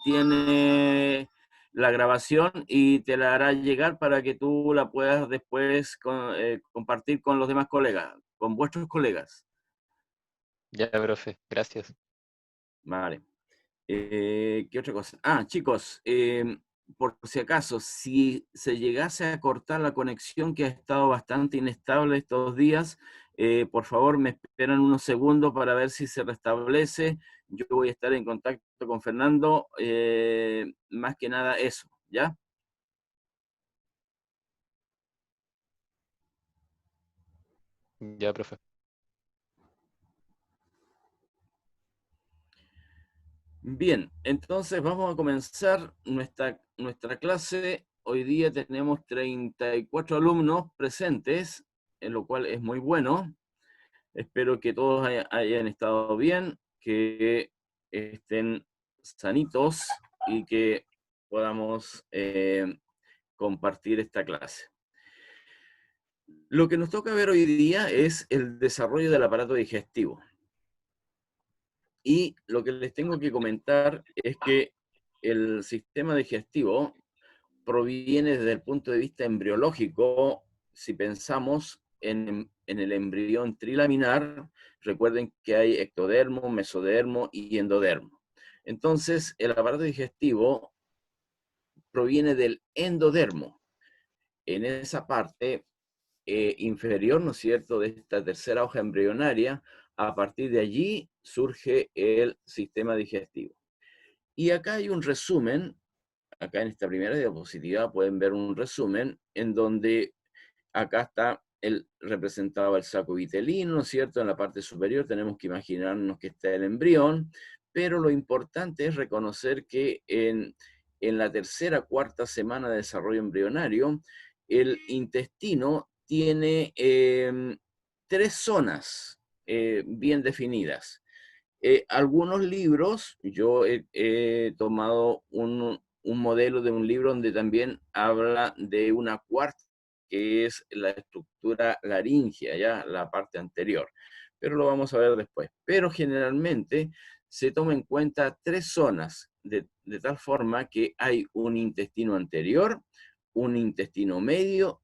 tiene la grabación y te la hará llegar para que tú la puedas después compartir con los demás colegas, con vuestros colegas. Ya, profe, gracias. Vale. ¿Qué otra cosa? Ah, chicos, por si acaso, si se llegase a cortar la conexión que ha estado bastante inestable estos días, por favor me esperan unos segundos para ver si se restablece. Yo voy a estar en contacto con Fernando, más que nada eso, ¿ya? Ya, profe. Bien, entonces vamos a comenzar nuestra clase. Hoy día tenemos 34 alumnos presentes, en lo cual es muy bueno. Espero que todos hayan estado bien, que estén sanitos y que podamos compartir esta clase. Lo que nos toca ver hoy día es el desarrollo del aparato digestivo. Y lo que les tengo que comentar es que el sistema digestivo proviene desde el punto de vista embriológico. Si pensamos en el embrión trilaminar, recuerden que hay ectodermo, mesodermo y endodermo. Entonces, el aparato digestivo proviene del endodermo, en esa parte inferior, ¿no es cierto?, de esta tercera hoja embrionaria. A partir de allí surge el sistema digestivo. Y acá hay un resumen. Acá en esta primera diapositiva pueden ver un resumen en donde acá está representado el saco vitelino, ¿no es cierto? En la parte superior tenemos que imaginarnos que está el embrión, pero lo importante es reconocer que en la tercera, cuarta semana de desarrollo embrionario, el intestino tiene tres zonas bien definidas. Algunos libros, yo he tomado un modelo de un libro donde también habla de una cuarta, que es la estructura laringea, ya la parte anterior. Pero lo vamos a ver después. Pero generalmente se toma en cuenta tres zonas, de tal forma que hay un intestino anterior, un intestino medio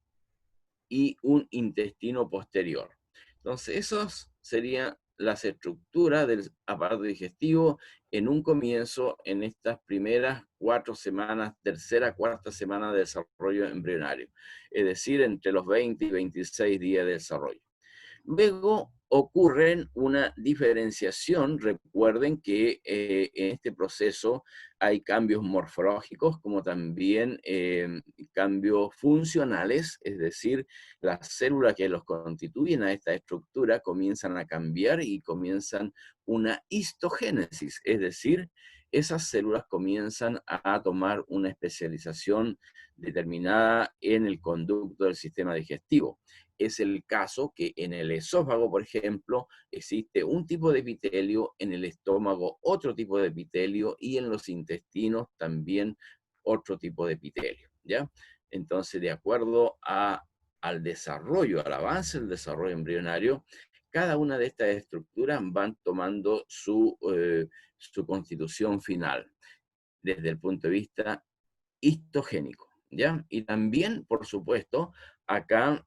y un intestino posterior. Entonces, esas serían las estructuras del aparato digestivo en un comienzo, en estas primeras 4 semanas, tercera, cuarta semana de desarrollo embrionario, es decir, entre los 20 y 26 días de desarrollo. Luego ocurren una diferenciación. Recuerden que en este proceso hay cambios morfológicos como también cambios funcionales, es decir, las células que los constituyen a esta estructura comienzan a cambiar y comienzan una histogénesis, es decir, esas células comienzan a tomar una especialización determinada en el conducto del sistema digestivo. Es el caso que en el esófago, por ejemplo, existe un tipo de epitelio, en el estómago otro tipo de epitelio y en los intestinos también otro tipo de epitelio, ¿ya? Entonces, de acuerdo al desarrollo, al avance del desarrollo embrionario, cada una de estas estructuras van tomando su constitución final desde el punto de vista histogénico, ¿ya? Y también, por supuesto, acá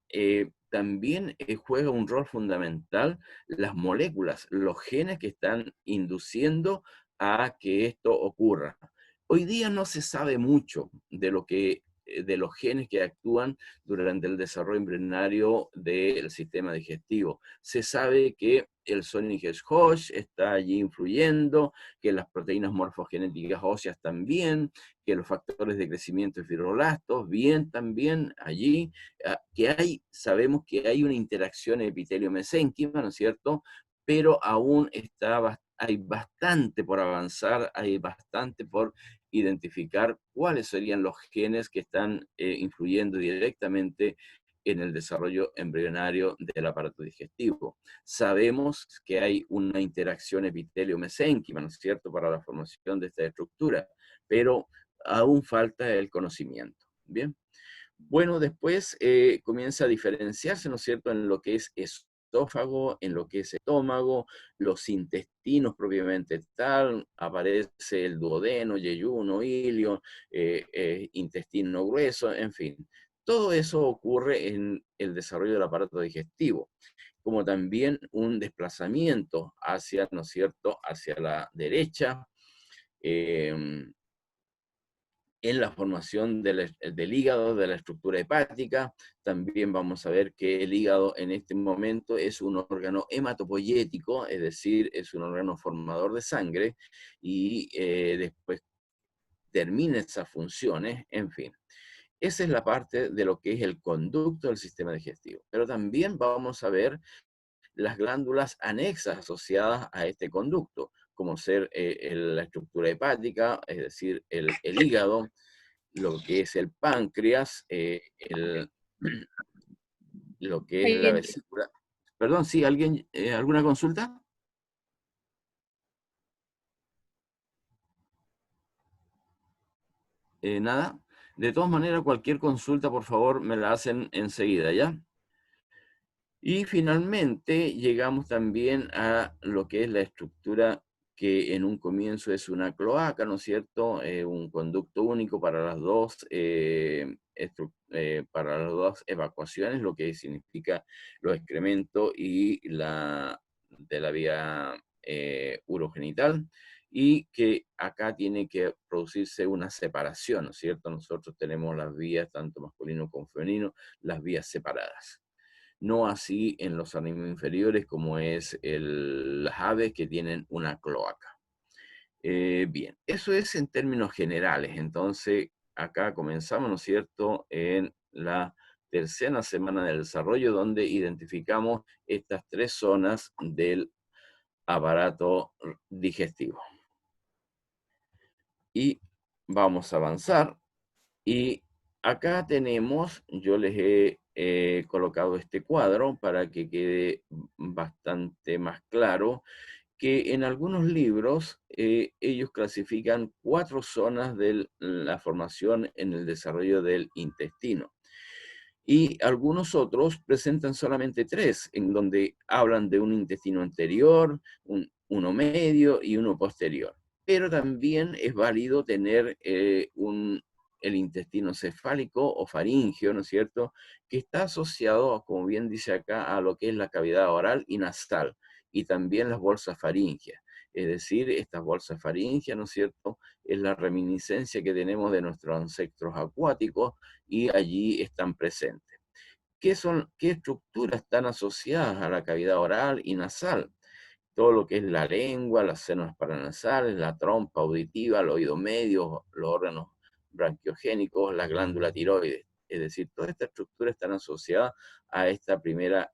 también juega un rol fundamental las moléculas, los genes que están induciendo a que esto ocurra. Hoy día no se sabe mucho de los genes que actúan durante el desarrollo embrionario del sistema digestivo. Se sabe que el Sonic-Hodge está allí influyendo, que las proteínas morfogenéticas óseas también, que los factores de crecimiento de fibroblastos, bien también allí, sabemos que hay una interacción epitelio-mesénquima, ¿no es cierto? Pero aún hay bastante por avanzar, hay bastante por identificar cuáles serían los genes que están influyendo directamente en el desarrollo embrionario del aparato digestivo. Sabemos que hay una interacción epitelio-mesénquima, ¿no es cierto?, para la formación de esta estructura, pero aún falta el conocimiento. Bien. Bueno, después comienza a diferenciarse, ¿no es cierto?, en lo que es esófago, en lo que es el estómago, los intestinos propiamente tal, aparece el duodeno, yeyuno, ilio, intestino grueso, en fin. Todo eso ocurre en el desarrollo del aparato digestivo, como también un desplazamiento hacia, ¿no es cierto?, hacia la derecha, em, en la formación del hígado, de la estructura hepática. También vamos a ver que el hígado en este momento es un órgano hematopoyético, es decir, es un órgano formador de sangre, y después termina esas funciones, en fin. Esa es la parte de lo que es el conducto del sistema digestivo. Pero también vamos a ver las glándulas anexas asociadas a este conducto, como ser la estructura hepática, es decir, el hígado, lo que es el páncreas, lo que es la Oye, vesícula. Perdón, sí, ¿alguien, alguna consulta? Nada. De todas maneras, cualquier consulta, por favor, me la hacen enseguida, ¿ya? Y finalmente llegamos también a lo que es la estructura que en un comienzo es una cloaca, ¿no es cierto? Un conducto único para las dos, para las dos evacuaciones, lo que significa los excrementos y la de la vía urogenital, y que acá tiene que producirse una separación, ¿no es cierto? Nosotros tenemos las vías, tanto masculino como femenino, las vías separadas. No así en los animales inferiores como es las aves que tienen una cloaca. Bien, eso es en términos generales. Entonces, acá comenzamos, ¿no es cierto?, en la tercera semana del desarrollo, donde identificamos estas tres zonas del aparato digestivo. Y vamos a avanzar. Y acá tenemos, yo les he colocado este cuadro para que quede bastante más claro, que en algunos libros ellos clasifican 4 zonas de la formación en el desarrollo del intestino. Y algunos otros presentan solamente 3, en donde hablan de un intestino anterior, uno medio y uno posterior. Pero también es válido tener el intestino cefálico o faríngeo, ¿no es cierto?, que está asociado, como bien dice acá, a lo que es la cavidad oral y nasal, y también las bolsas faríngeas. Es decir, estas bolsas faríngeas, ¿no es cierto?, es la reminiscencia que tenemos de nuestros ancestros acuáticos, y allí están presentes. ¿Qué estructuras están asociadas a la cavidad oral y nasal? Todo lo que es la lengua, las células paranasales, la trompa auditiva, el oído medio, los órganos branquiogénicos, la glándula tiroides. Es decir, todas estas estructuras están asociadas a esta primera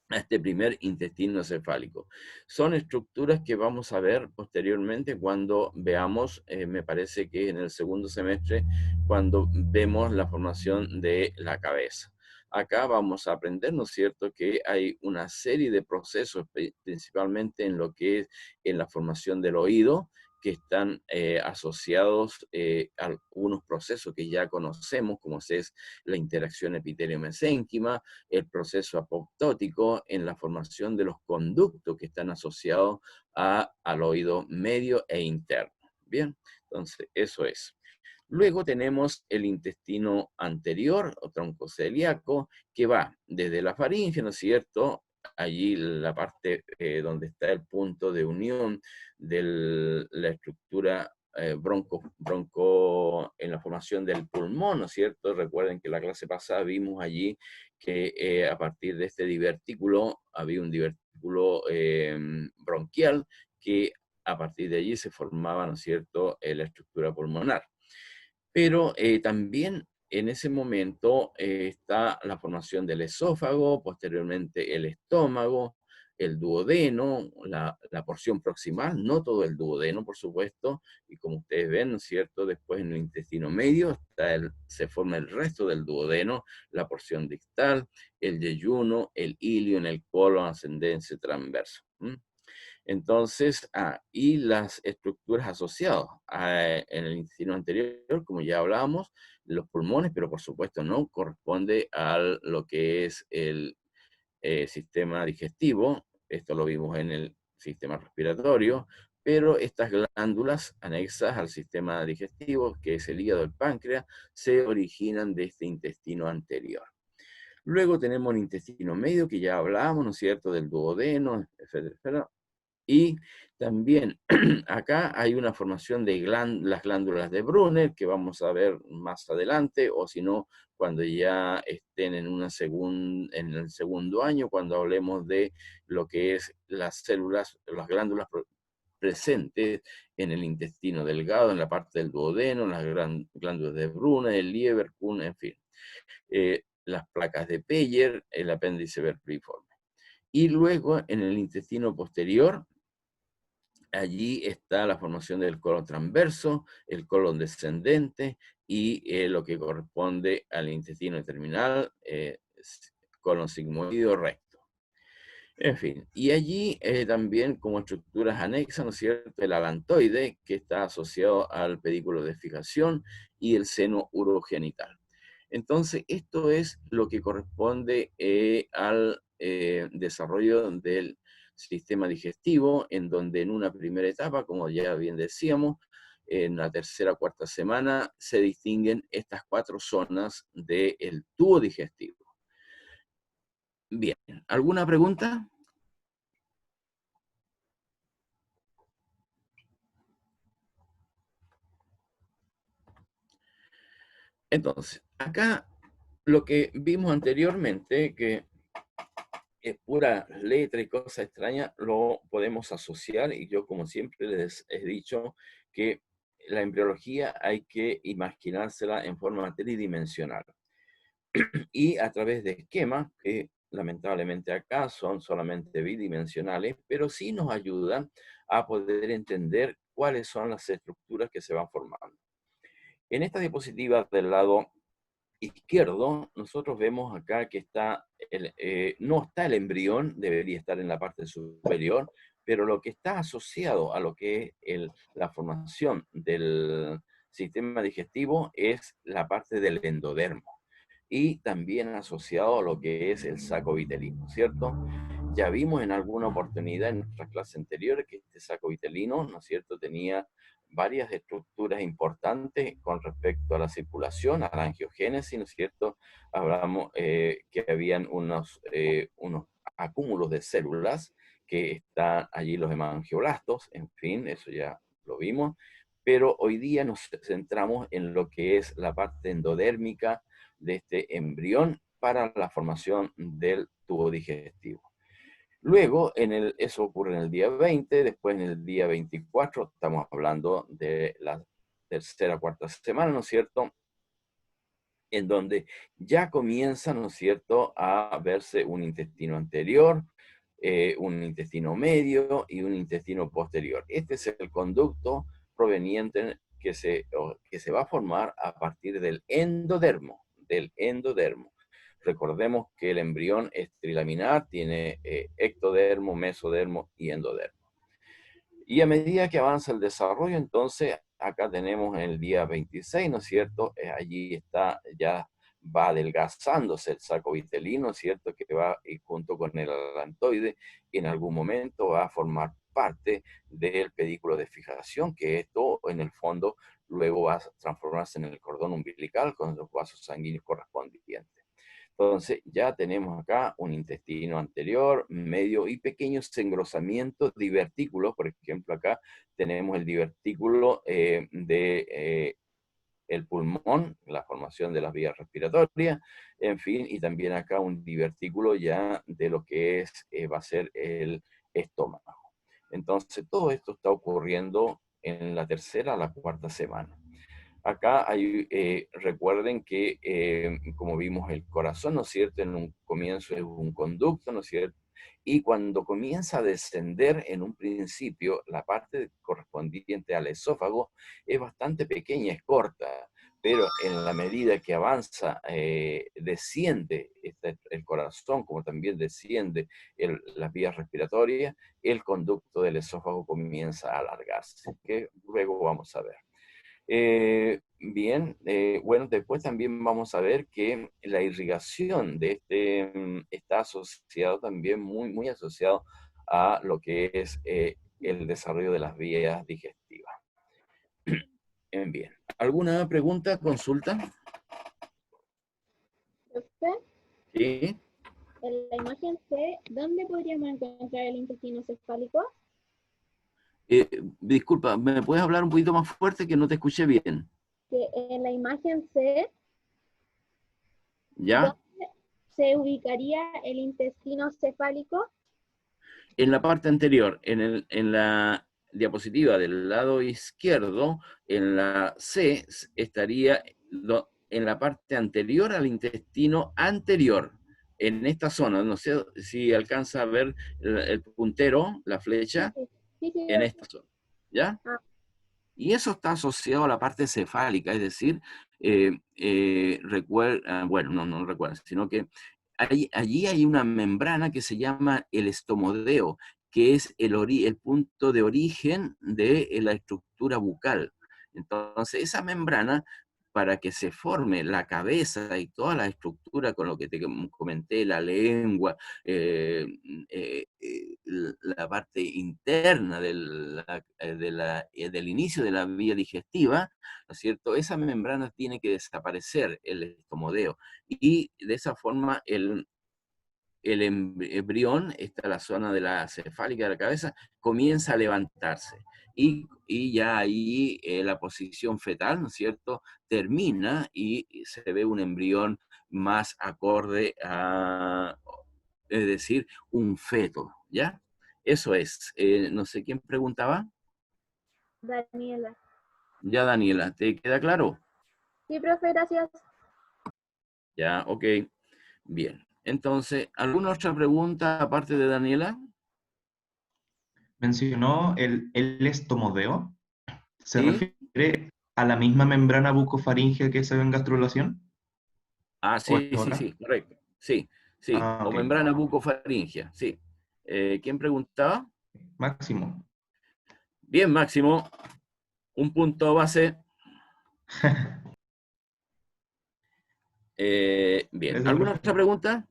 a este primer intestino cefálico. Son estructuras que vamos a ver posteriormente cuando veamos, me parece que en el segundo semestre, cuando vemos la formación de la cabeza. Acá vamos a aprender, ¿no es cierto?, que hay una serie de procesos, principalmente en lo que es en la formación del oído, que están asociados a algunos procesos que ya conocemos, como es la interacción epitelio-mesénquima, el proceso apoptótico en la formación de los conductos que están asociados al oído medio e interno. Bien, entonces eso es. Luego tenemos el intestino anterior o troncocelíaco, que va desde la faringe, ¿no es cierto? Allí la parte donde está el punto de unión de la estructura bronco en la formación del pulmón, ¿no es cierto? Recuerden que la clase pasada vimos allí que a partir de este divertículo había un divertículo bronquial que a partir de allí se formaba, ¿no es cierto?, la estructura pulmonar. Pero también en ese momento está la formación del esófago, posteriormente el estómago, el duodeno, la porción proximal, no todo el duodeno, por supuesto, y como ustedes ven, ¿no es cierto?, después en el intestino medio se forma el resto del duodeno, la porción distal, el yeyuno, el ilio en el colon ascendente transverso. Entonces, y las estructuras asociadas en el intestino anterior, como ya hablábamos, los pulmones, pero por supuesto no corresponde a lo que es sistema digestivo, esto lo vimos en el sistema respiratorio, pero estas glándulas anexas al sistema digestivo, que es el hígado, el páncreas, se originan de este intestino anterior. Luego tenemos el intestino medio, que ya hablábamos, ¿no es cierto?, del duodeno, etcétera, etcétera. Y también acá hay una formación de las glándulas de Brunner, que vamos a ver más adelante, o si no, cuando ya estén en en el segundo año, cuando hablemos de lo que es las células, las glándulas presentes en el intestino delgado, en la parte del duodeno, las glándulas de Brunner, el Lieberkühn, en fin. Las placas de Peyer, el apéndice vermiforme. Y luego en el intestino posterior, allí está la formación del colon transverso, el colon descendente y lo que corresponde al intestino terminal, colon sigmoideo recto. En fin, y allí también como estructuras anexas, ¿no es cierto?, el alantoide, que está asociado al pedículo de fijación, y el seno urogenital. Entonces, esto es lo que corresponde al desarrollo del sistema digestivo, en donde en una primera etapa, como ya bien decíamos, en la tercera o cuarta semana se distinguen estas 4 zonas del tubo digestivo. Bien, ¿alguna pregunta? Entonces, acá lo que vimos anteriormente, que es pura letra y cosa extraña, lo podemos asociar, y yo como siempre les he dicho que la embriología hay que imaginársela en forma tridimensional y a través de esquemas que lamentablemente acá son solamente bidimensionales, pero sí nos ayudan a poder entender cuáles son las estructuras que se van formando. En esta diapositiva del lado izquierdo, nosotros vemos acá que no está el embrión, debería estar en la parte superior, pero lo que está asociado a lo que es la formación del sistema digestivo es la parte del endodermo y también asociado a lo que es el saco vitelino, ¿cierto? Ya vimos en alguna oportunidad en nuestras clases anteriores que este saco vitelino, ¿no es cierto?, tenía varias estructuras importantes con respecto a la circulación, a la angiogénesis, ¿no es cierto? Hablamos que habían unos acúmulos de células que están allí los hemangioblastos, en fin, eso ya lo vimos, pero hoy día nos centramos en lo que es la parte endodérmica de este embrión para la formación del tubo digestivo. Luego, eso ocurre en el día 20, después en el día 24, estamos hablando de la tercera, cuarta semana, ¿no es cierto?, en donde ya comienza, ¿no es cierto?, a verse un intestino anterior, un intestino medio y un intestino posterior. Este es el conducto proveniente que se va a formar a partir del endodermo, Recordemos que el embrión es trilaminar, tiene ectodermo, mesodermo y endodermo. Y a medida que avanza el desarrollo, entonces, acá tenemos en el día 26, ¿no es cierto? Allí está, ya va adelgazándose el saco vitelino, ¿no es cierto? Que va junto con el alantoide, y en algún momento va a formar parte del pedículo de fijación, que esto, en el fondo, luego va a transformarse en el cordón umbilical con los vasos sanguíneos correspondientes. Entonces ya tenemos acá un intestino anterior, medio y pequeños engrosamientos divertículos. Por ejemplo, acá tenemos el divertículo de el pulmón, la formación de las vías respiratorias, en fin, y también acá un divertículo ya de lo que va a ser el estómago. Entonces todo esto está ocurriendo en la tercera a la cuarta semana. Acá recuerden que, como vimos, el corazón, ¿no es cierto?, en un comienzo es un conducto, ¿no es cierto? Y cuando comienza a descender en un principio, la parte correspondiente al esófago es bastante pequeña, es corta, pero en la medida que avanza, desciende el corazón, como también desciende las vías respiratorias, el conducto del esófago comienza a alargarse, que luego vamos a ver. Bien, bueno, después también vamos a ver que la irrigación de está asociado también, muy asociado a lo que es el desarrollo de las vías digestivas. Bien, ¿alguna pregunta, consulta? Profe, Sí. en la imagen C, ¿dónde podríamos encontrar el intestino cefálico? Disculpa, ¿me puedes hablar un poquito más fuerte que no te escuché bien? Que en la imagen C, ¿Ya? ¿dónde se ubicaría el intestino cefálico? En la parte anterior, en la diapositiva del lado izquierdo, en la C, estaría en la parte anterior al intestino anterior, en esta zona. No sé si alcanza a ver el puntero, la Sí, flecha, sí, sí, sí, en esta zona. ¿Ya? ah, Y eso está asociado a la parte cefálica, es decir, recuerda, bueno, no recuerda, sino que allí hay una membrana que se llama el estomodeo, que es el punto de origen de la estructura bucal. Entonces, esa membrana, para que se forme la cabeza y toda la estructura con lo que te comenté, la lengua, eh, la parte interna del inicio de la vía digestiva, ¿no es cierto? Esa membrana tiene que desaparecer, el estomodeo, y de esa forma el embrión, esta la zona de la cefálica de la cabeza, comienza a levantarse. Y ya ahí la posición fetal, ¿no es cierto?, termina y se ve un embrión más acorde a, es decir, un feto, ¿ya? Eso es. No sé quién preguntaba. Daniela. Ya, Daniela, ¿te queda claro? Sí, profe, gracias. Ya, ok. Bien. Entonces, ¿alguna otra pregunta aparte de Daniela? Mencionó el estomodeo. ¿Se ¿Sí? refiere a la misma membrana bucofaríngea que se ve en gastrulación? Ah, ¿O es sí, sí, otra? sí, correcto. Sí, sí. Ah, O ok. membrana bucofaringea, sí. ¿Quién preguntaba? Máximo. Bien, Máximo. Un punto base. Bien. Gracias, ¿Alguna profe. otra pregunta?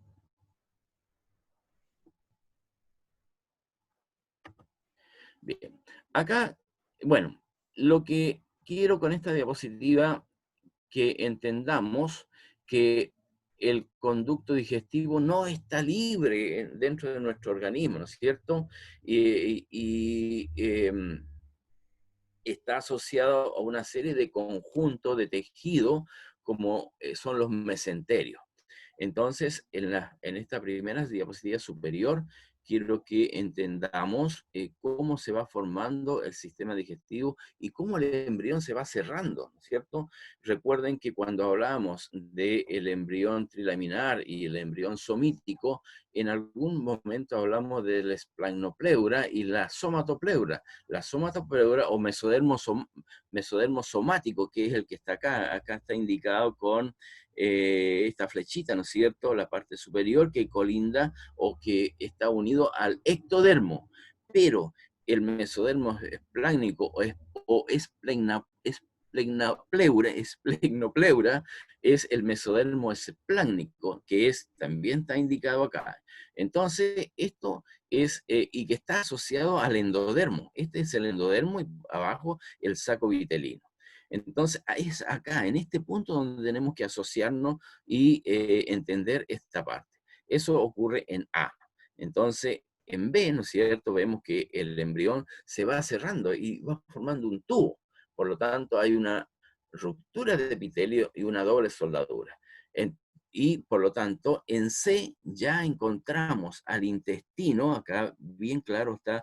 Bien. Acá, bueno, lo que quiero con esta diapositiva que entendamos que el conducto digestivo no está libre dentro de nuestro organismo, ¿no es cierto? Está asociado a una serie de conjuntos de tejido como son los mesenterios. Entonces, en esta primera diapositiva superior, quiero que entendamos cómo se va formando el sistema digestivo y cómo el embrión se va cerrando, ¿no es cierto? Recuerden que cuando hablamos del embrión trilaminar y el embrión somítico, en algún momento hablamos del esplanopleura y la somatopleura. La somatopleura o mesodermo somático, que es el que está acá está indicado con esta flechita, ¿no es cierto? La parte superior que colinda o que está unido al ectodermo. Pero el mesodermo esplácnico o esplenopleura es el mesodermo esplácnico, que también está indicado acá. Entonces, esto es, y que está asociado al endodermo. Este es el endodermo y abajo el saco vitelino. Entonces, es acá, en este punto donde tenemos que asociarnos y entender esta parte. Eso ocurre en A. Entonces, en B, ¿no es cierto? Vemos que el embrión se va cerrando y va formando un tubo. Por lo tanto, hay una ruptura de epitelio y una doble soldadura. Y por lo tanto, en C ya encontramos al intestino, acá bien claro está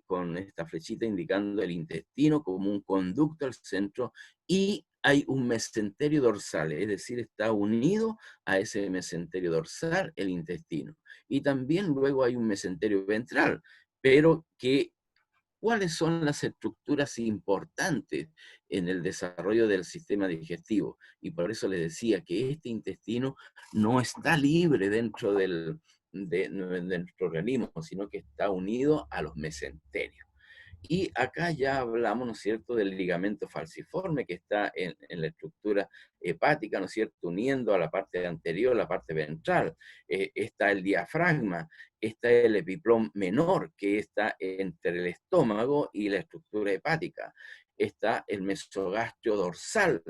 con esta flechita indicando el intestino como un conducto al centro, y hay un mesenterio dorsal, es decir, está unido a ese mesenterio dorsal el intestino. Y también luego hay un mesenterio ventral, pero que cuáles son las estructuras importantes en el desarrollo del sistema digestivo. Y por eso les decía que este intestino no está libre dentro de nuestro organismo, sino que está unido a los mesenterios. Y acá ya hablamos, ¿no es cierto?, del ligamento falciforme que está en la estructura hepática, ¿no es cierto?, uniendo a la parte anterior, la parte ventral. Está el diafragma, está el epiplón menor que está entre el estómago y la estructura hepática. Está el mesogastrio dorsal,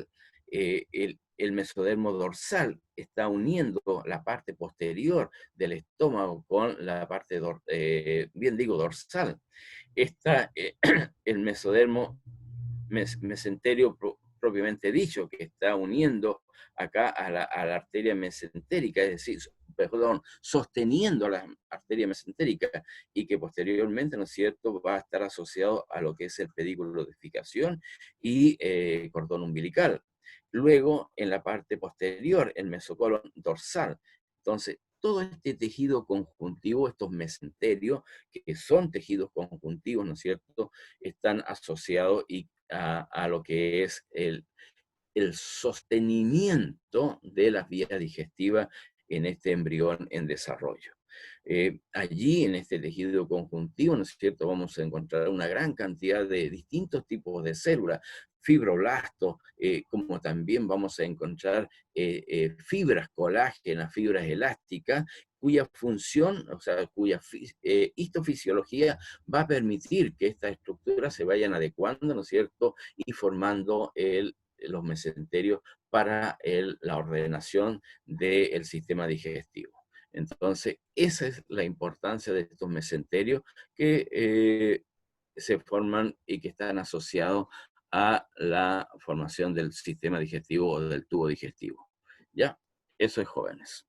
el mesodermo dorsal está uniendo la parte posterior del estómago con la parte, dorsal. Está el mesodermo mesenterio propiamente dicho, que está uniendo acá a la arteria mesentérica, es decir, perdón, sosteniendo a la arteria mesentérica, y que posteriormente, ¿no es cierto?, va a estar asociado a lo que es el pedículo de ficación y cordón umbilical. Luego, en la parte posterior, el mesocolon dorsal. Entonces, todo este tejido conjuntivo, estos mesenterios, que son tejidos conjuntivos, ¿no es cierto?, están asociados a lo que es el sostenimiento de las vías digestivas en este embrión en desarrollo. Allí, en este tejido conjuntivo, ¿no es cierto?, vamos a encontrar una gran cantidad de distintos tipos de células, fibroblastos, como también vamos a encontrar fibras colágenas, fibras elásticas, cuya función, o sea, cuya histofisiología va a permitir que estas estructuras se vayan adecuando, ¿no es cierto?, y formando los mesenterios para la ordenación del sistema digestivo. Entonces, esa es la importancia de estos mesenterios que se forman y que están asociados a la formación del sistema digestivo o del tubo digestivo. ¿Ya? Eso es, jóvenes.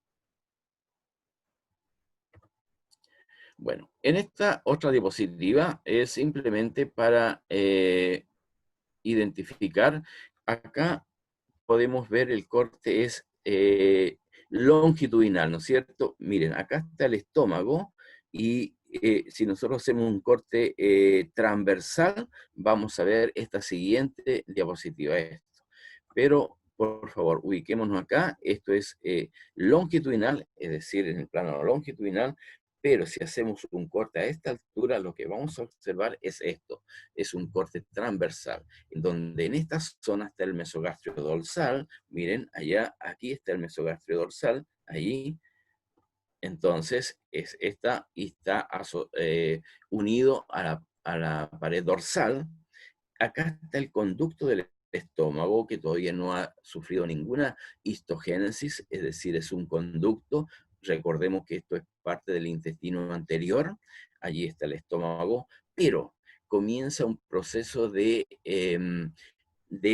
Bueno, en esta otra diapositiva es simplemente para identificar. Acá podemos ver el corte es longitudinal, ¿no es cierto? Miren, acá está el estómago y si nosotros hacemos un corte transversal, vamos a ver esta siguiente diapositiva. Pero, por favor, ubiquémonos acá. Esto es longitudinal, es decir, en el plano longitudinal, pero si hacemos un corte a esta altura, lo que vamos a observar es esto. Es un corte transversal, en donde en esta zona está el mesogastrio dorsal. Miren, allá, aquí está el mesogastrio dorsal, allí. Entonces, está unido a la pared dorsal. Acá está el conducto del estómago, que todavía no ha sufrido ninguna histogénesis, es decir, es un conducto. Recordemos que esto es parte del intestino anterior. Allí está el estómago, pero comienza un proceso de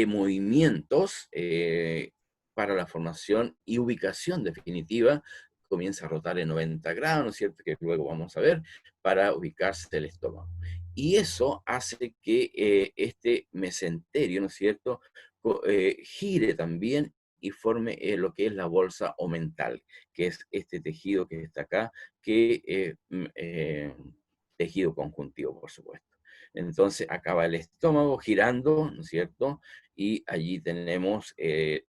movimientos para la formación y ubicación definitiva. Comienza a rotar en 90 grados, ¿no es cierto?, que luego vamos a ver, para ubicarse el estómago. Y eso hace que este mesenterio, ¿no es cierto?, gire también y forme lo que es la bolsa omental, que es este tejido que está acá, tejido conjuntivo, por supuesto. Entonces acaba el estómago girando, ¿no es cierto? Y allí tenemos el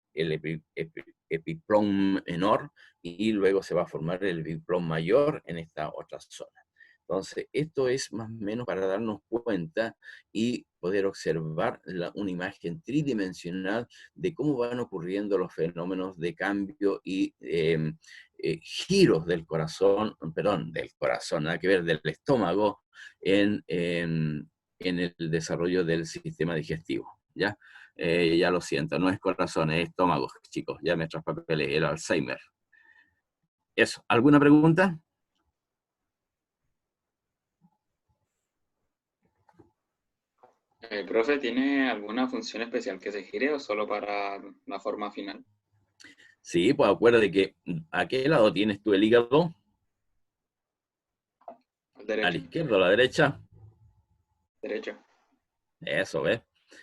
epiplón menor, y luego se va a formar el epiplón mayor en esta otra zona. Entonces, esto es más o menos para darnos cuenta y poder observar una imagen tridimensional de cómo van ocurriendo los fenómenos de cambio y giros del corazón, nada que ver, del estómago en el desarrollo del sistema digestivo. ¿Ya? Ya lo siento, no es corazón, es estómago, chicos, ya me traspapelé el Alzheimer. Eso, ¿alguna pregunta? Profe, ¿tiene alguna función especial que se gire o solo para la forma final? Sí, pues acuérdate que ¿a qué lado tienes tú el hígado? Al ¿A derecho. la izquierda o a la derecha? Derecho. Eso, ¿ves?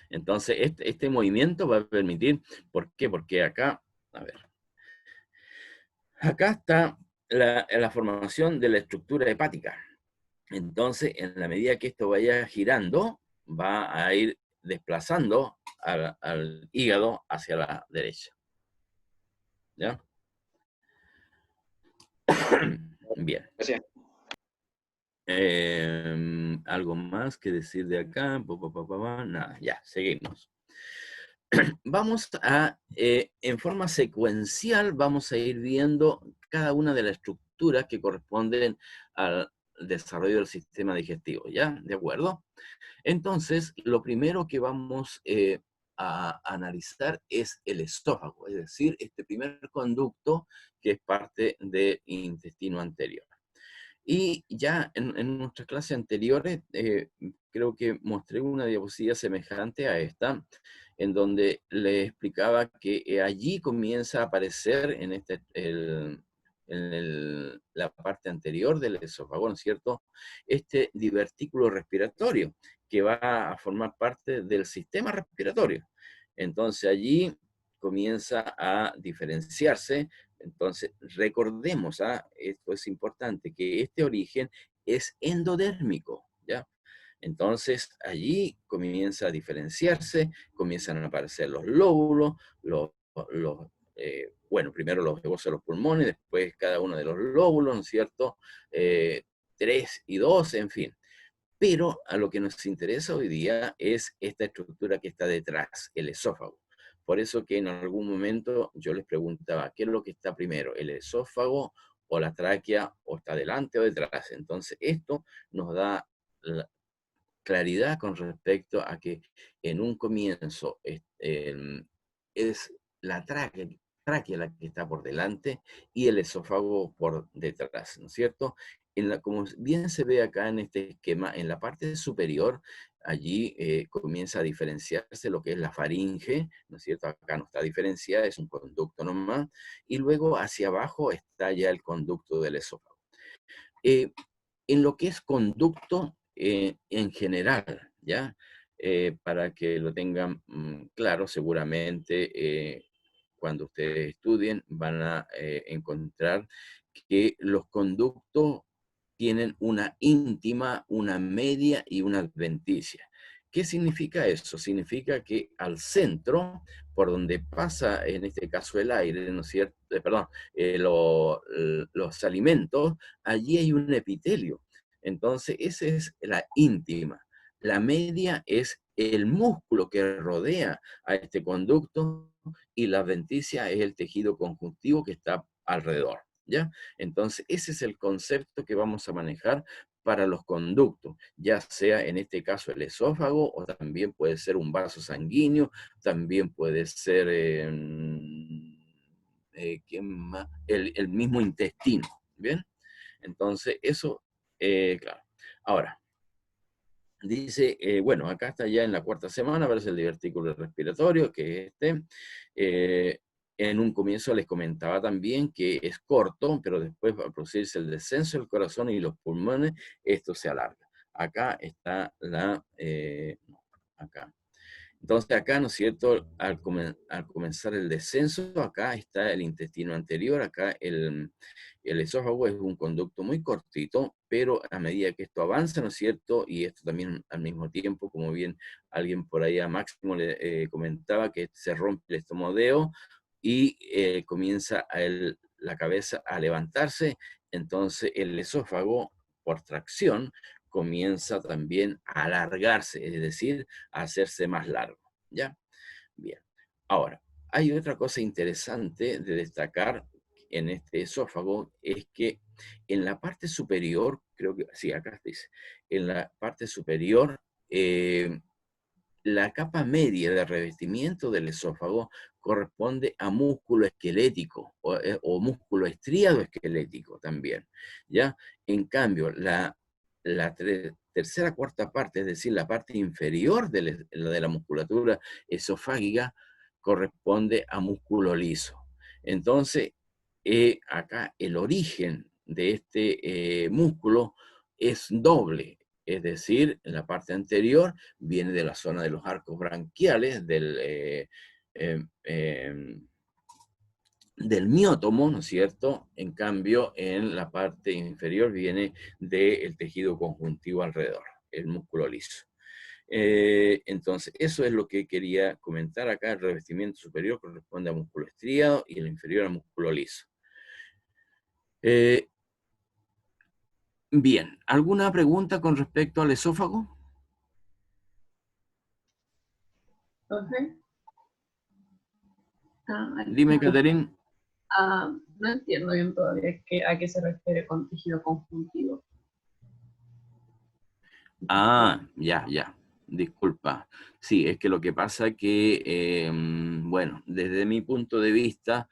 Entonces, este movimiento va a permitir, ¿por qué? Porque acá, a ver, acá está la formación de la estructura hepática. Entonces, en la medida que esto vaya girando, va a ir desplazando al hígado hacia la derecha. ¿Ya? Bien. Gracias. ¿Algo más que decir de acá? Nada, ya, seguimos. Vamos a, en forma secuencial, vamos a ir viendo cada una de las estructuras que corresponden al desarrollo del sistema digestivo, ¿ya? ¿De acuerdo? Entonces, lo primero que vamos a analizar es el esófago, es decir, este primer conducto que es parte del intestino anterior. Y ya en nuestras clases anteriores, creo que mostré una diapositiva semejante a esta, en donde le explicaba que allí comienza a aparecer en la parte anterior del esófago, ¿no es cierto? Este divertículo respiratorio, que va a formar parte del sistema respiratorio. Entonces allí comienza a diferenciarse. Entonces, recordemos, esto es importante, que este origen es endodérmico, ¿ya? Entonces, allí comienza a diferenciarse, comienzan a aparecer los lóbulos, bueno, primero los huesos de los pulmones, después cada uno de los lóbulos, ¿no es cierto? 3 y 2, en fin. Pero a lo que nos interesa hoy día es esta estructura que está detrás, el esófago. Por eso que en algún momento yo les preguntaba, ¿qué es lo que está primero, el esófago o la tráquea, o está delante o detrás? Entonces esto nos da la claridad con respecto a que en un comienzo es la tráquea la que está por delante y el esófago por detrás, ¿no es cierto? Como bien se ve acá en este esquema, en la parte superior, allí comienza a diferenciarse lo que es la faringe, ¿no es cierto? Acá no está diferenciada, es un conducto nomás, y luego hacia abajo está ya el conducto del esófago. En lo que es conducto en general, ¿ya? Para que lo tengan claro, seguramente cuando ustedes estudien van a encontrar que los conductos tienen una íntima, una media y una adventicia. ¿Qué significa eso? Significa que al centro, por donde pasa en este caso el aire, ¿no es cierto? Perdón, los alimentos, allí hay un epitelio. Entonces, esa es la íntima. La media es el músculo que rodea a este conducto y la adventicia es el tejido conjuntivo que está alrededor, ¿ya? Entonces, ese es el concepto que vamos a manejar para los conductos, ya sea en este caso el esófago, o también puede ser un vaso sanguíneo, también puede ser ¿quién más? El mismo intestino, ¿bien? Entonces, eso, claro. Ahora, dice, bueno, acá está ya en la cuarta semana, aparece el divertículo respiratorio, que es este. En un comienzo les comentaba también que es corto, pero después va a producirse el descenso del corazón y los pulmones, esto se alarga. Acá está acá. Entonces acá, ¿no es cierto? Al comenzar el descenso, acá está el intestino anterior, acá el esófago es un conducto muy cortito, pero a medida que esto avanza, ¿no es cierto? Y esto también al mismo tiempo, como bien alguien por ahí a Máximo le comentaba, que se rompe el estomodeo y comienza la cabeza a levantarse, entonces el esófago, por tracción, comienza también a alargarse, es decir, a hacerse más largo, ¿ya? Bien. Ahora, hay otra cosa interesante de destacar en este esófago, es que en la parte superior, creo que, sí, acá dice, en la parte superior, la capa media de revestimiento del esófago corresponde a músculo esquelético o músculo estriado esquelético también, ¿ya? En cambio, la tercera cuarta parte, es decir, la parte inferior de la musculatura esofágica, corresponde a músculo liso. Entonces, acá el origen de este músculo es doble, es decir, en la parte anterior viene de la zona de los arcos branquiales, del miótomo, ¿no es cierto? En cambio, en la parte inferior viene del tejido conjuntivo alrededor, el músculo liso. Entonces, eso es lo que quería comentar acá. El revestimiento superior corresponde a músculo estriado y el inferior a músculo liso. Bien, ¿alguna pregunta con respecto al esófago? Profe, Dime, Catherine. no entiendo bien todavía a qué se refiere con tejido conjuntivo. Ah, ya, ya. Disculpa. Sí, es que lo que pasa que, bueno, desde mi punto de vista,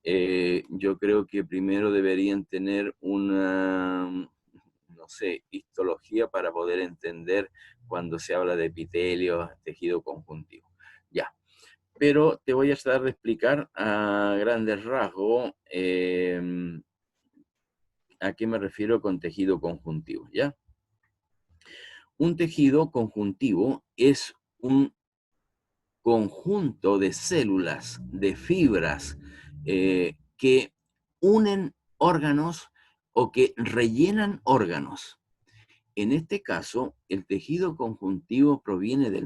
yo creo que primero deberían tener una, no sé, histología para poder entender cuando se habla de epitelio, tejido conjuntivo. Ya. Pero te voy a tratar de explicar a grandes rasgos a qué me refiero con tejido conjuntivo, ¿ya? Un tejido conjuntivo es un conjunto de células, de fibras que unen órganos o que rellenan órganos. En este caso, el tejido conjuntivo proviene del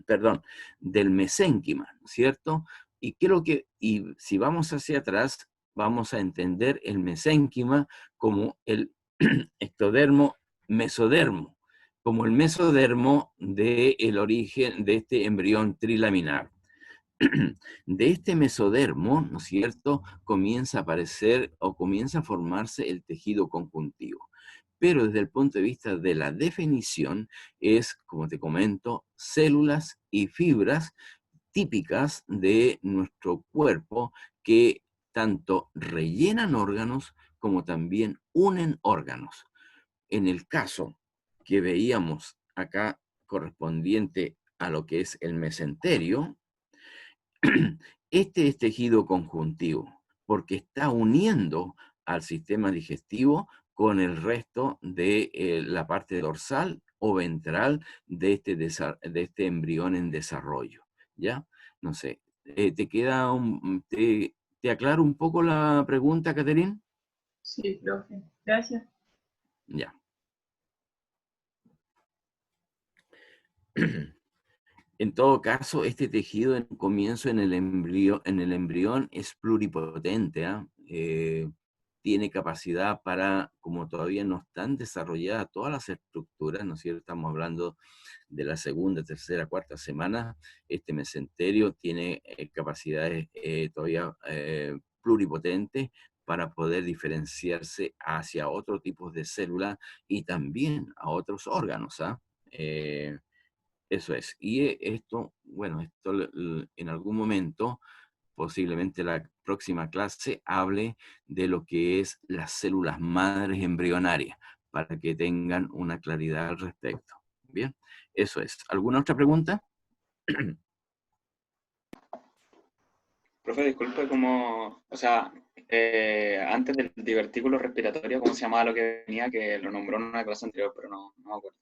perdón, del mesénquima, ¿cierto? Y si vamos hacia atrás, vamos a entender el mesénquima como el ectodermo mesodermo, como el mesodermo del origen de este embrión trilaminar. De este mesodermo, ¿no es cierto?, comienza a aparecer o comienza a formarse el tejido conjuntivo. Pero desde el punto de vista de la definición es, como te comento, células y fibras típicas de nuestro cuerpo que tanto rellenan órganos como también unen órganos. En el caso que veíamos acá correspondiente a lo que es el mesenterio, este es tejido conjuntivo, porque está uniendo al sistema digestivo con el resto de la parte dorsal o ventral de este embrión en desarrollo. ¿Ya? No sé, ¿te aclaro un poco la pregunta, Catherine? Sí, profe. Gracias. Ya. En todo caso, este tejido en comienzo en el embrión es pluripotente, ¿ah? Tiene capacidad para, como todavía no están desarrolladas todas las estructuras, ¿no es cierto? Estamos hablando de la segunda, tercera, cuarta semana, este mesenterio tiene capacidades todavía pluripotentes para poder diferenciarse hacia otros tipos de células y también a otros órganos, ¿ah? Eso es. Y esto, bueno, en algún momento, posiblemente la próxima clase, hable de lo que es las células madres embrionarias, para que tengan una claridad al respecto. Bien, eso es. ¿Alguna otra pregunta? Profe, disculpe, o sea, antes del divertículo respiratorio, ¿cómo se llamaba lo que venía? Que lo nombró en una clase anterior, pero no me acuerdo.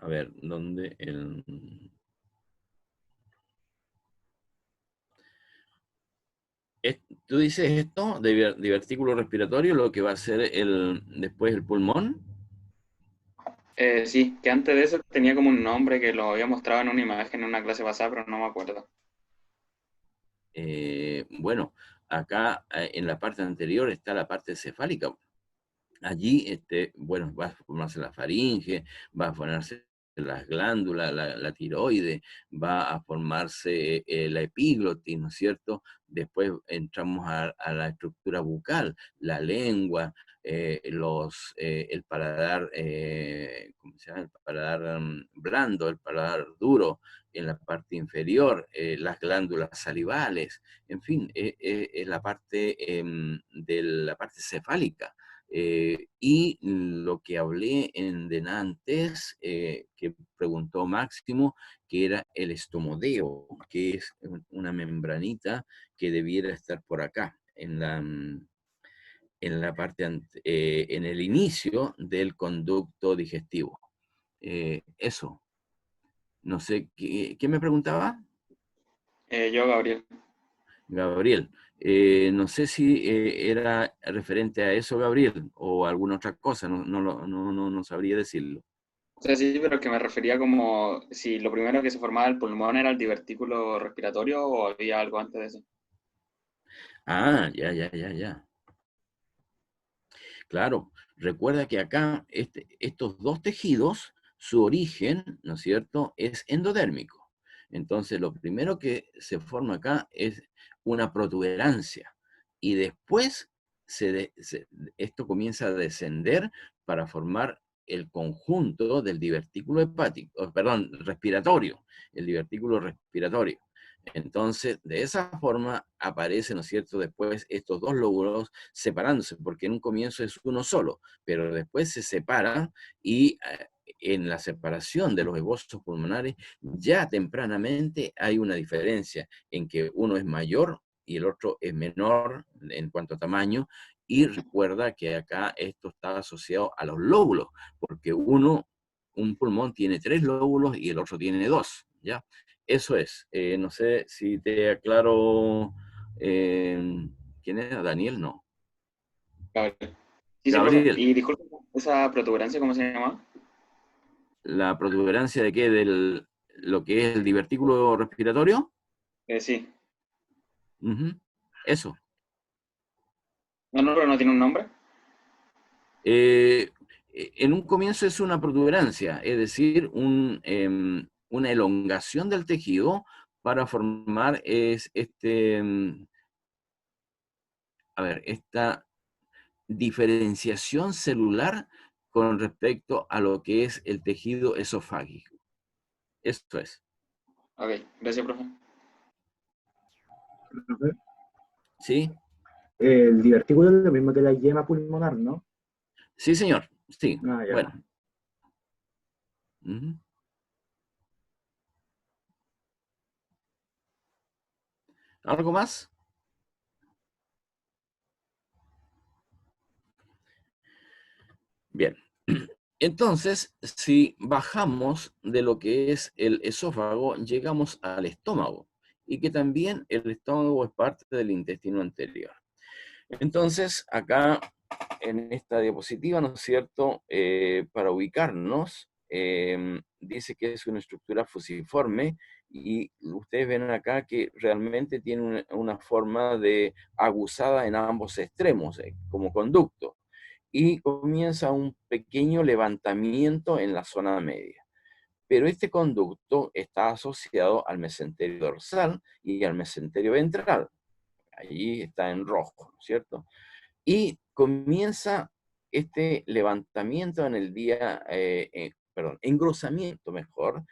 A ver, ¿dónde ¿Tú dices esto de divertículo respiratorio, lo que va a ser después el pulmón? Sí, que antes de eso tenía como un nombre que lo había mostrado en una imagen en una clase pasada, pero no me acuerdo. Bueno, acá en la parte anterior está la parte cefálica. Allí, bueno, va a formarse la faringe, va a formarse las glándulas, la tiroide, va a formarse la epiglotis, ¿no es cierto? Después entramos a la estructura bucal, la lengua, el paladar, ¿cómo se llama? El paladar blando, el paladar duro en la parte inferior, las glándulas salivales, en fin, es la parte de la parte cefálica. Y lo que hablé en delante, que preguntó Máximo, que era el estomodeo, que es una membranita que debiera estar por acá, en la parte, en el inicio del conducto digestivo. Eso. No sé, ¿qué me preguntaba? Yo, Gabriel. Gabriel. No sé si era referente a eso, Gabriel, o alguna otra cosa, no sabría decirlo. O sea, sí, pero que me refería como si lo primero que se formaba el pulmón era el divertículo respiratorio o había algo antes de eso. Ah, ya. Claro, recuerda que acá estos dos tejidos, su origen, ¿no es cierto?, es endodérmico. Entonces, lo primero que se forma acá es una protuberancia y después esto comienza a descender para formar el conjunto del divertículo hepático, perdón, respiratorio, el divertículo respiratorio. Entonces, de esa forma aparecen, ¿no es cierto?, después estos dos lóbulos separándose, porque en un comienzo es uno solo, pero después se separan y en la separación de los esbozos pulmonares ya tempranamente hay una diferencia en que uno es mayor y el otro es menor en cuanto a tamaño, y recuerda que acá esto está asociado a los lóbulos, porque un pulmón tiene 3 lóbulos y el otro tiene 2, ¿ya? Eso es. No sé si te aclaro. ¿Quién era? Daniel, no. Gabriel. Sí, sí, profe. Gabriel, Y disculpe, ¿esa protuberancia cómo se llama? ¿la protuberancia de qué? ¿Del lo que es el divertículo respiratorio? Sí. Ujú. Eso. No, no, pero no tiene un nombre. Eh, en un comienzo es una protuberancia, es decir, una elongación del tejido para formar esta diferenciación celular con respecto a lo que es el tejido esofágico. Esto es. Ok, gracias, profe. Profe, ¿Sí? el divertículo es lo mismo que la yema pulmonar, ¿no? Sí, señor. Sí. Ah, ya. Bueno. Ujú. ¿Algo más? Bien. Entonces, si bajamos de lo que es el esófago, llegamos al estómago, y que también el estómago es parte del intestino anterior. Entonces, acá en esta diapositiva, ¿no es cierto?, para ubicarnos, dice que es una estructura fusiforme, y ustedes ven acá que realmente tiene una forma de aguzada en ambos extremos, como conducto, y comienza un pequeño levantamiento en la zona media. Pero este conducto está asociado al mesenterio dorsal y al mesenterio ventral. Allí está en rojo, ¿no es cierto? Y comienza este levantamiento en el día, engrosamiento mejor,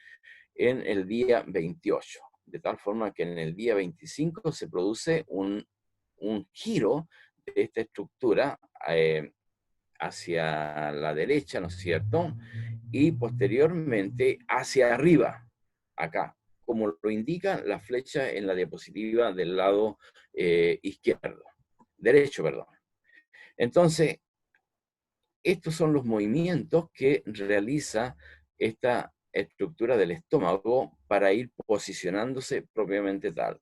en el día 28, de tal forma que en el día 25 se produce un giro de esta estructura hacia la derecha, ¿no es cierto? Y posteriormente hacia arriba, acá, como lo indica la flecha en la diapositiva del lado derecho, perdón. Entonces, estos son los movimientos que realiza esta estructura del estómago para ir posicionándose propiamente tal.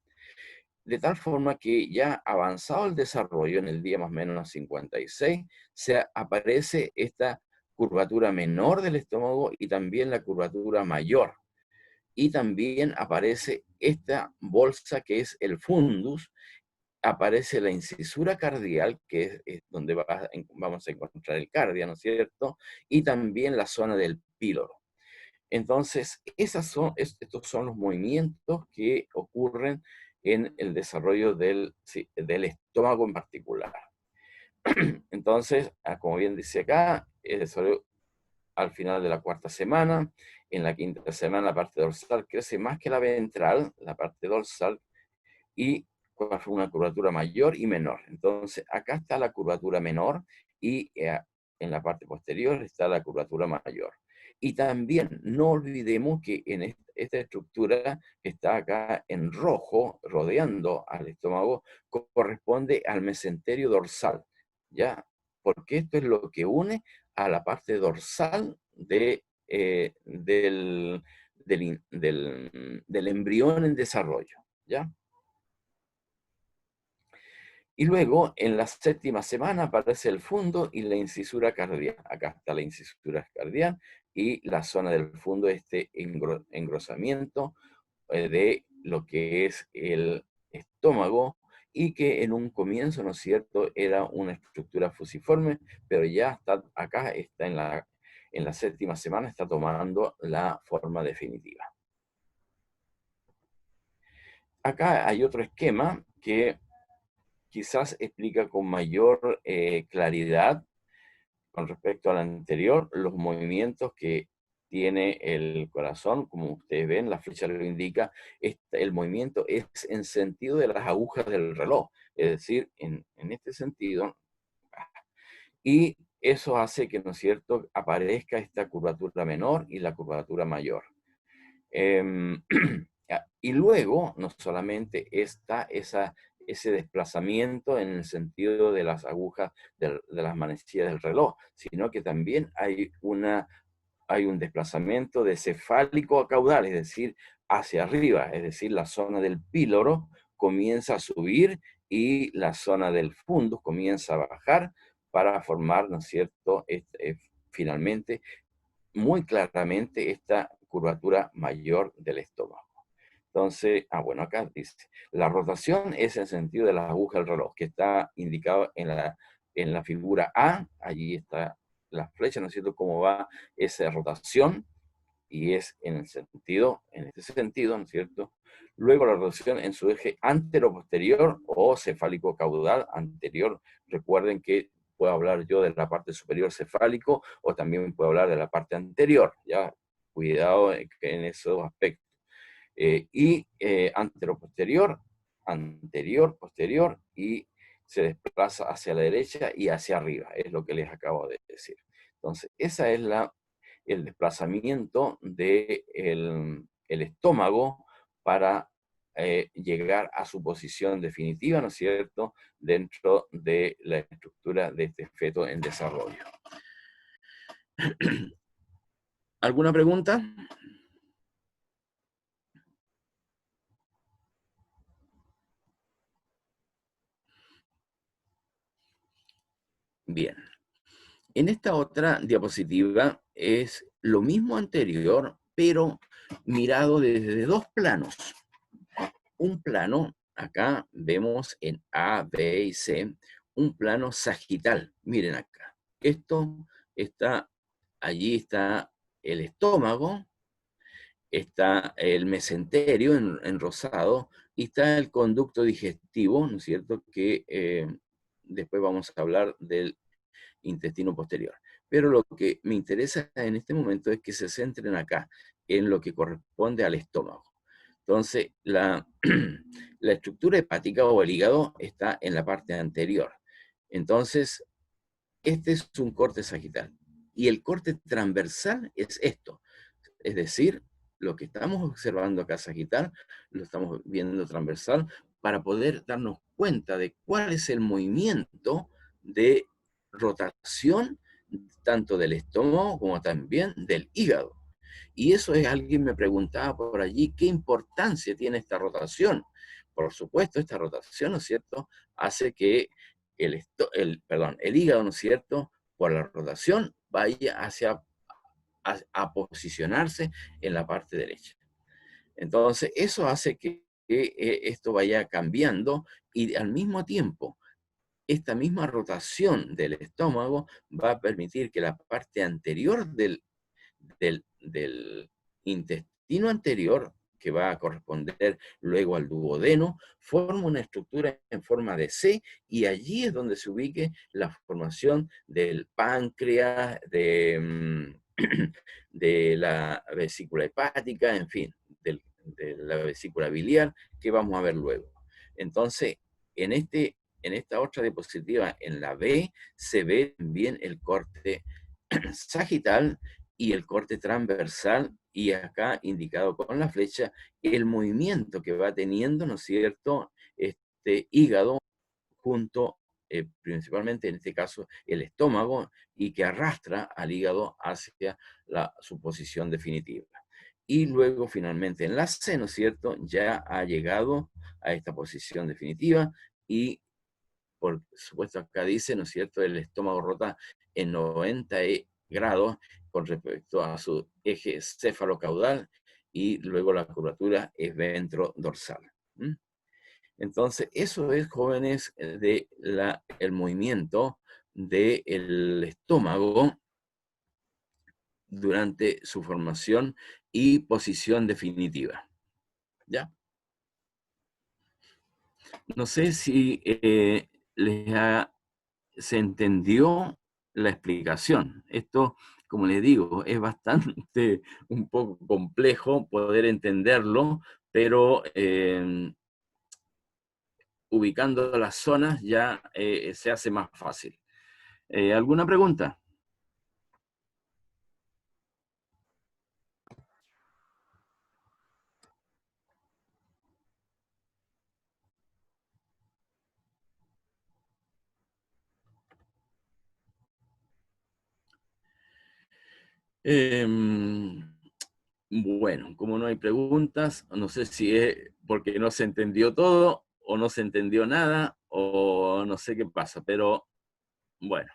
De tal forma que ya avanzado el desarrollo, en el día más o menos 56, aparece esta curvatura menor del estómago y también la curvatura mayor. Y también aparece esta bolsa que es el fundus, aparece la incisura cardial, que es donde vamos a encontrar el cardia, ¿no es cierto? Y también la zona del píloro. Entonces, estos son los movimientos que ocurren en el desarrollo del estómago en particular. Entonces, como bien dice acá, el desarrollo al final de la 4ª semana. En la 5ª semana la parte dorsal crece más que la ventral, la parte dorsal, y con una curvatura mayor y menor. Entonces, acá está la curvatura menor y en la parte posterior está la curvatura mayor. Y también no olvidemos que en esta estructura que está acá en rojo, rodeando al estómago, corresponde al mesenterio dorsal, ¿ya? Porque esto es lo que une a la parte dorsal del embrión en desarrollo, ¿ya? Y luego, en la 7ª semana, aparece el fundo y la incisura cardial. Acá está la incisura cardial y la zona del fundo, este engrosamiento de lo que es el estómago, y que en un comienzo, ¿no es cierto?, era una estructura fusiforme, pero ya está acá, está en la séptima semana, está tomando la forma definitiva. Acá hay otro esquema que quizás explica con mayor claridad con respecto al anterior los movimientos que tiene el corazón. Como ustedes ven, la flecha lo indica, el movimiento es en sentido de las agujas del reloj, es decir, en este sentido, y eso hace que, ¿no es cierto?, aparezca esta curvatura menor y la curvatura mayor. Y luego, no solamente está ese desplazamiento en el sentido de las agujas de las manecillas del reloj, sino que también hay un desplazamiento de cefálico a caudal, es decir, hacia arriba, es decir, la zona del píloro comienza a subir y la zona del fundus comienza a bajar para formar, ¿no es cierto?, finalmente, muy claramente, esta curvatura mayor del estómago. Entonces, bueno, acá dice, la rotación es el sentido de la aguja del reloj, que está indicado en la figura A, allí está la flecha, ¿no es cierto?, cómo va esa rotación, y es en este sentido, ¿no es cierto? Luego la rotación en su eje antero-posterior o cefálico-caudal anterior. Recuerden que puedo hablar yo de la parte superior cefálico o también puedo hablar de la parte anterior, ya, cuidado en esos aspectos. Y antero-posterior, anterior-posterior, y se desplaza hacia la derecha y hacia arriba, es lo que les acabo de decir. Entonces, esa es el desplazamiento del el estómago para llegar a su posición definitiva, ¿no es cierto?, dentro de la estructura de este feto en desarrollo. ¿Alguna pregunta? Bien. En esta otra diapositiva es lo mismo anterior, pero mirado desde dos planos. Un plano, acá vemos en A, B y C, un plano sagital. Miren acá. Allí está el estómago, está el mesenterio en rosado, y está el conducto digestivo, ¿no es cierto?, que después vamos a hablar del intestino posterior. Pero lo que me interesa en este momento es que se centren acá, en lo que corresponde al estómago. Entonces, la estructura hepática o el hígado está en la parte anterior. Entonces, este es un corte sagital. Y el corte transversal es esto. Es decir, lo que estamos observando acá sagital, lo estamos viendo transversal, para poder darnos cuenta de cuál es el movimiento de rotación tanto del estómago como también del hígado. Y eso es, alguien me preguntaba por allí, ¿qué importancia tiene esta rotación? Por supuesto, esta rotación, ¿no es cierto?, hace que el hígado, ¿no es cierto?, por la rotación vaya a posicionarse en la parte derecha. Entonces, eso hace que esto vaya cambiando, y al mismo tiempo, esta misma rotación del estómago va a permitir que la parte anterior del intestino anterior, que va a corresponder luego al duodeno, forma una estructura en forma de C, y allí es donde se ubique la formación del páncreas, de la vesícula hepática, en fin, de la vesícula biliar, que vamos a ver luego. Entonces, en esta otra diapositiva, en la B, se ve bien el corte sagital y el corte transversal, y acá indicado con la flecha, el movimiento que va teniendo, ¿no es cierto?, este hígado junto, principalmente en este caso, el estómago, y que arrastra al hígado hacia su posición definitiva. Y luego, finalmente, en la C, ¿no es cierto?, ya ha llegado a esta posición definitiva, y por supuesto acá dice, ¿no es cierto?, el estómago rota en 90 grados con respecto a su eje cefalocaudal, y luego la curvatura es ventrodorsal. Entonces, eso es, jóvenes, el movimiento del estómago durante su formación y posición definitiva. ¿Ya? No sé si se entendió la explicación. Esto, como les digo, es bastante un poco complejo poder entenderlo, pero ubicando las zonas ya se hace más fácil. ¿Alguna pregunta? Bueno, como no hay preguntas, no sé si es porque no se entendió todo o no se entendió nada o no sé qué pasa, pero bueno.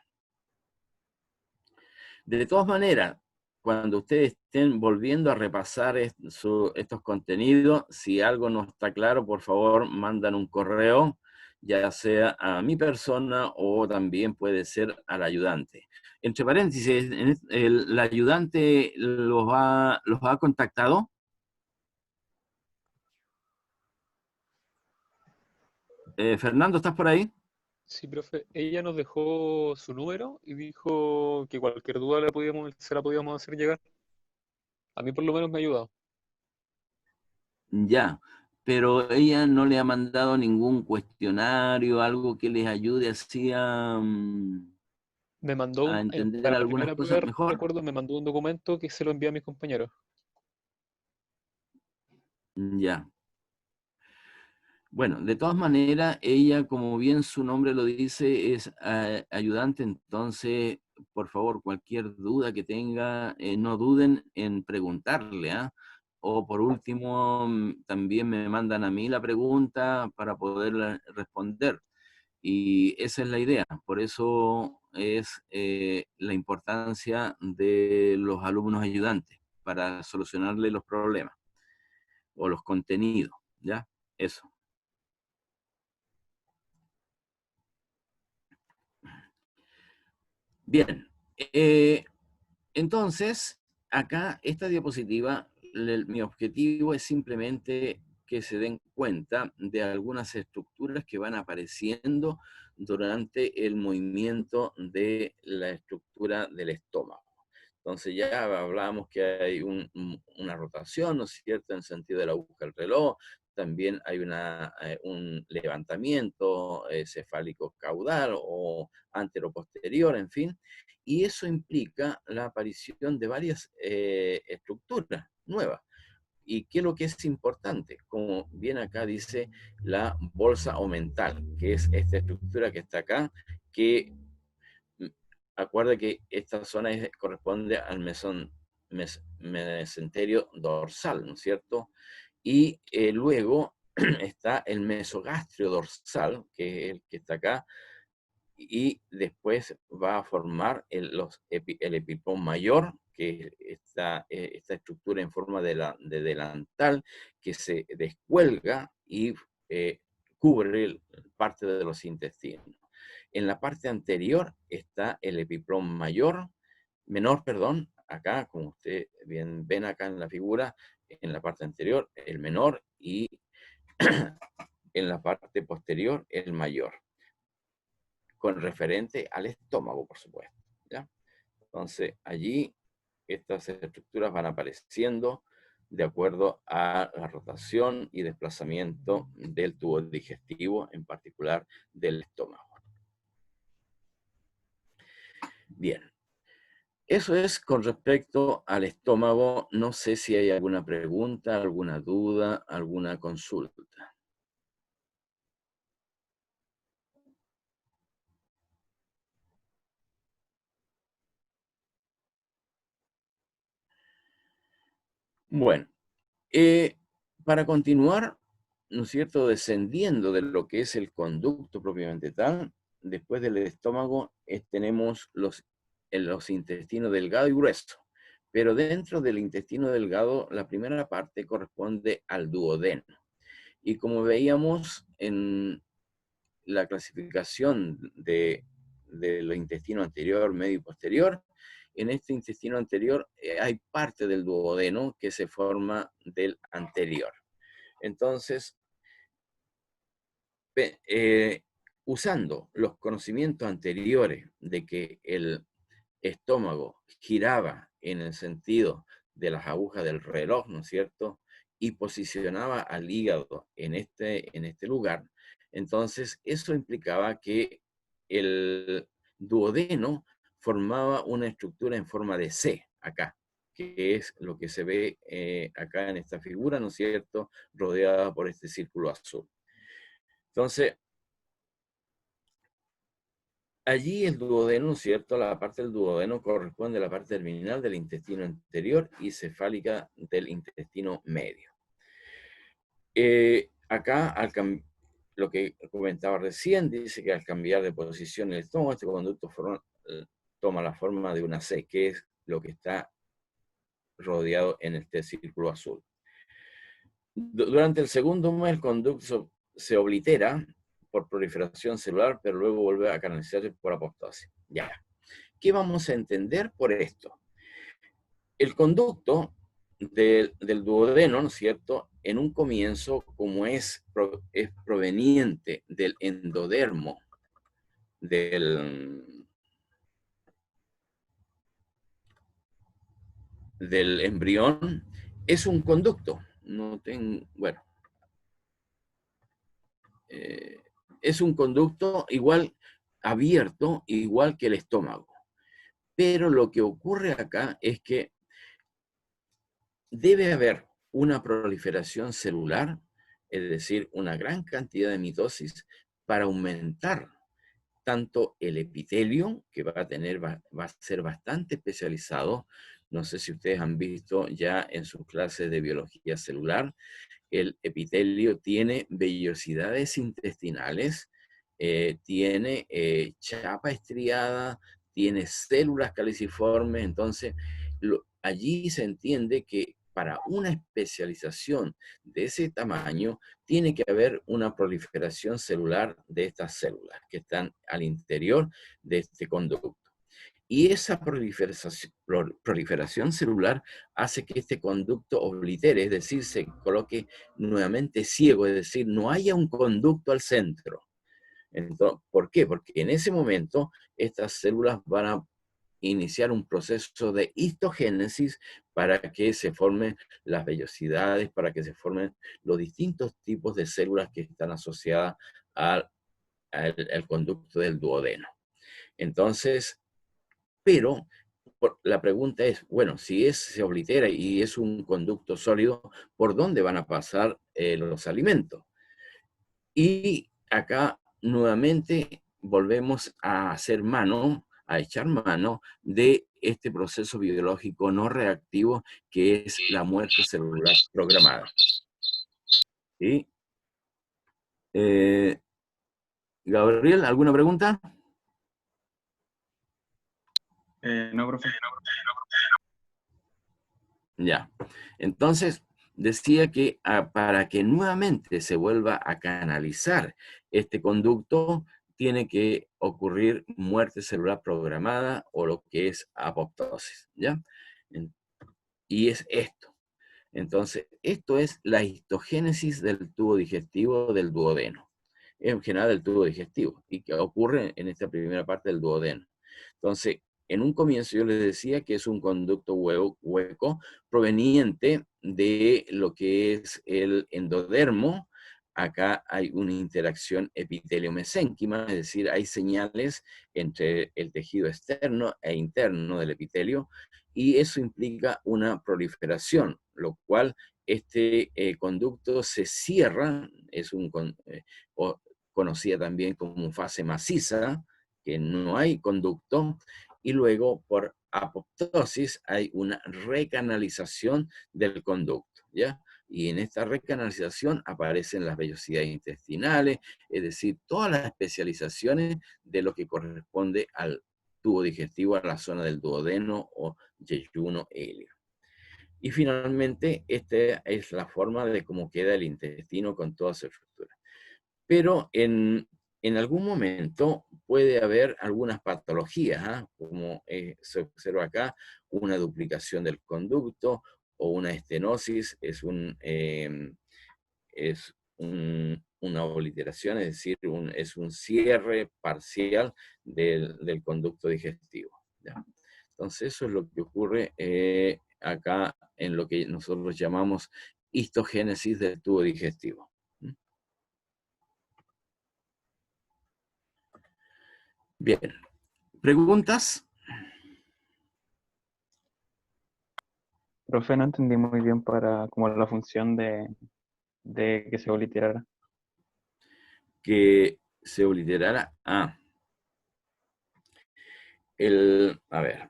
De todas maneras, cuando ustedes estén volviendo a repasar estos contenidos, si algo no está claro, por favor, mandan un correo, ya sea a mi persona o también puede ser al ayudante. Entre paréntesis, ¿el ayudante los ha contactado? Fernando, ¿estás por ahí? Sí, profe. Ella nos dejó su número y dijo que cualquier duda se la podíamos hacer llegar. A mí por lo menos me ha ayudado. Ya, pero ella no le ha mandado ningún cuestionario, algo que les ayude así Me mandó, a entender para la algunas primera cosas prueba, mejor. recuerdo, me mandó un documento que se lo envié a mis compañeros. Ya. Bueno, de todas maneras, ella, como bien su nombre lo dice, es ayudante, entonces, por favor, cualquier duda que tenga, no duden en preguntarle, ¿ah? O por último, también me mandan a mí la pregunta para poder responder. Y esa es la idea, por eso es la importancia de los alumnos ayudantes, para solucionarle los problemas o los contenidos, ¿ya? Eso. Bien, entonces, acá esta diapositiva, mi objetivo es simplemente que se den cuenta de algunas estructuras que van apareciendo durante el movimiento de la estructura del estómago. Entonces ya hablábamos que hay una rotación, ¿no es cierto?, en el sentido de la aguja del reloj, también hay un levantamiento cefálico caudal o antero-posterior, en fin, y eso implica la aparición de varias estructuras nuevas. ¿Y qué es lo que es importante? Como bien acá dice la bolsa omental, que es esta estructura que está acá, que acuerda que esta zona corresponde al mesenterio dorsal, ¿no es cierto? Y luego está el mesogastrio dorsal, que es el que está acá, y después va a formar el epiplón mayor, que es esta estructura en forma de delantal que se descuelga y cubre parte de los intestinos. En la parte anterior está el epiplón menor, perdón, acá, como ustedes bien ven acá en la figura, en la parte anterior el menor y en la parte posterior el mayor, con referente al estómago, por supuesto, ¿ya? Entonces, allí estas estructuras van apareciendo de acuerdo a la rotación y desplazamiento del tubo digestivo, en particular del estómago. Bien, eso es con respecto al estómago. No sé si hay alguna pregunta, alguna duda, alguna consulta. Bueno, para continuar, ¿no es cierto?, descendiendo de lo que es el conducto propiamente tal, después del estómago tenemos los intestinos delgado y grueso. Pero dentro del intestino delgado, la primera parte corresponde al duodeno. Y como veíamos en la clasificación de lo intestino anterior, medio y posterior, en este intestino anterior hay parte del duodeno que se forma del anterior. Entonces, usando los conocimientos anteriores de que el estómago giraba en el sentido de las agujas del reloj, ¿no es cierto? Y posicionaba al hígado en este lugar, entonces eso implicaba que el duodeno formaba una estructura en forma de C, acá, que es lo que se ve acá en esta figura, ¿no es cierto? Rodeada por este círculo azul. Entonces, allí el duodeno, ¿cierto? La parte del duodeno corresponde a la parte terminal del intestino anterior y cefálica del intestino medio. Acá, lo que comentaba recién, dice que al cambiar de posición el estómago, este conducto toma la forma de una C, que es lo que está rodeado en este círculo azul. Durante el segundo mes, el conducto se oblitera por proliferación celular, pero luego vuelve a canalizarse por apoptosis. Ya. ¿Qué vamos a entender por esto? El conducto del duodeno, ¿no es cierto? En un comienzo, como es proveniente del endodermo del embrión, es un conducto. Bueno, es un conducto igual abierto, igual que el estómago. Pero lo que ocurre acá es que debe haber una proliferación celular, es decir, una gran cantidad de mitosis para aumentar tanto el epitelio, que va a ser bastante especializado. No sé si ustedes han visto ya en sus clases de biología celular, el epitelio tiene vellosidades intestinales, tiene chapa estriada, tiene células caliciformes, entonces allí se entiende que para una especialización de ese tamaño tiene que haber una proliferación celular de estas células que están al interior de este conducto. Y esa proliferación celular hace que este conducto oblitere, es decir, se coloque nuevamente ciego, es decir, no haya un conducto al centro. Entonces, ¿por qué? Porque en ese momento estas células van a iniciar un proceso de histogénesis para que se formen las vellosidades, para que se formen los distintos tipos de células que están asociadas al conducto del duodeno. Entonces, pero la pregunta es, bueno, si se oblitera y es un conducto sólido, ¿por dónde van a pasar los alimentos? Y acá nuevamente volvemos a hacer mano, a echar mano de este proceso biológico no reactivo que es la muerte celular programada. ¿Sí? Gabriel, ¿alguna pregunta? No, profe. Ya. Entonces, decía que para que nuevamente se vuelva a canalizar este conducto, tiene que ocurrir muerte celular programada o lo que es apoptosis, ¿ya? Y es esto. Entonces, esto es la histogénesis del tubo digestivo del duodeno, en general del tubo digestivo, y que ocurre en esta primera parte del duodeno. Entonces, en un comienzo yo les decía que es un conducto hueco proveniente de lo que es el endodermo. Acá hay una interacción epitelio-mesénquima, es decir, hay señales entre el tejido externo e interno del epitelio, y eso implica una proliferación, lo cual este conducto se cierra, es conocida también como fase maciza, que no hay conducto, y luego por apoptosis hay una recanalización del conducto, ¿ya? Y en esta recanalización aparecen las vellosidades intestinales, es decir, todas las especializaciones de lo que corresponde al tubo digestivo, a la zona del duodeno o yeyuno helio. Y finalmente, esta es la forma de cómo queda el intestino con toda su estructura. Pero en algún momento puede haber algunas patologías, ¿ah? Como se observa acá, una duplicación del conducto o una estenosis, es una obliteración, es decir, es un cierre parcial del conducto digestivo, ¿ya? Entonces eso es lo que ocurre acá en lo que nosotros llamamos histogénesis del tubo digestivo. Bien, ¿preguntas? Profe, no entendí muy bien para como la función de que se obliterara. Que se obliterara. A ver.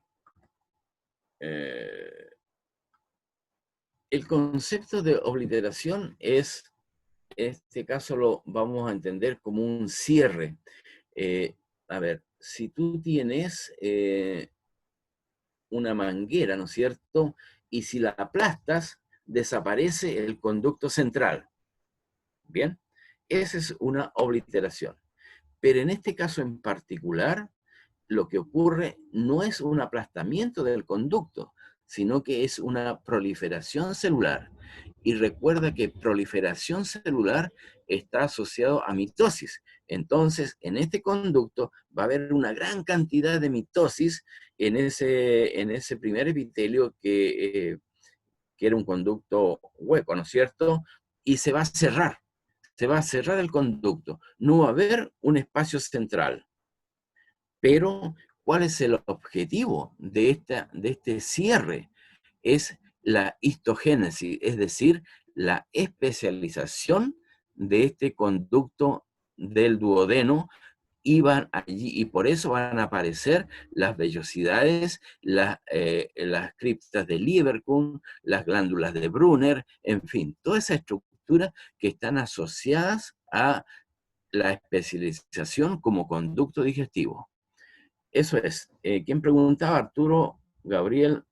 El concepto de obliteración es, en este caso lo vamos a entender como un cierre. A ver, si tú tienes una manguera, ¿no es cierto? Y si la aplastas, desaparece el conducto central. ¿Bien? Esa es una obliteración. Pero en este caso en particular, lo que ocurre no es un aplastamiento del conducto, sino que es una proliferación celular. Y recuerda que proliferación celular está asociado a mitosis. Entonces, en este conducto va a haber una gran cantidad de mitosis en ese primer epitelio que era un conducto hueco, ¿no es cierto? Y se va a cerrar el conducto. No va a haber un espacio central. Pero, ¿cuál es el objetivo de este cierre? Es la histogénesis, es decir, la especialización de este conducto del duodeno, y van allí, y por eso van a aparecer las vellosidades, las criptas de Lieberkühn, las glándulas de Brunner, en fin, toda esa estructura que están asociadas a la especialización como conducto digestivo. Eso es. ¿Quién preguntaba? Arturo, Gabriel.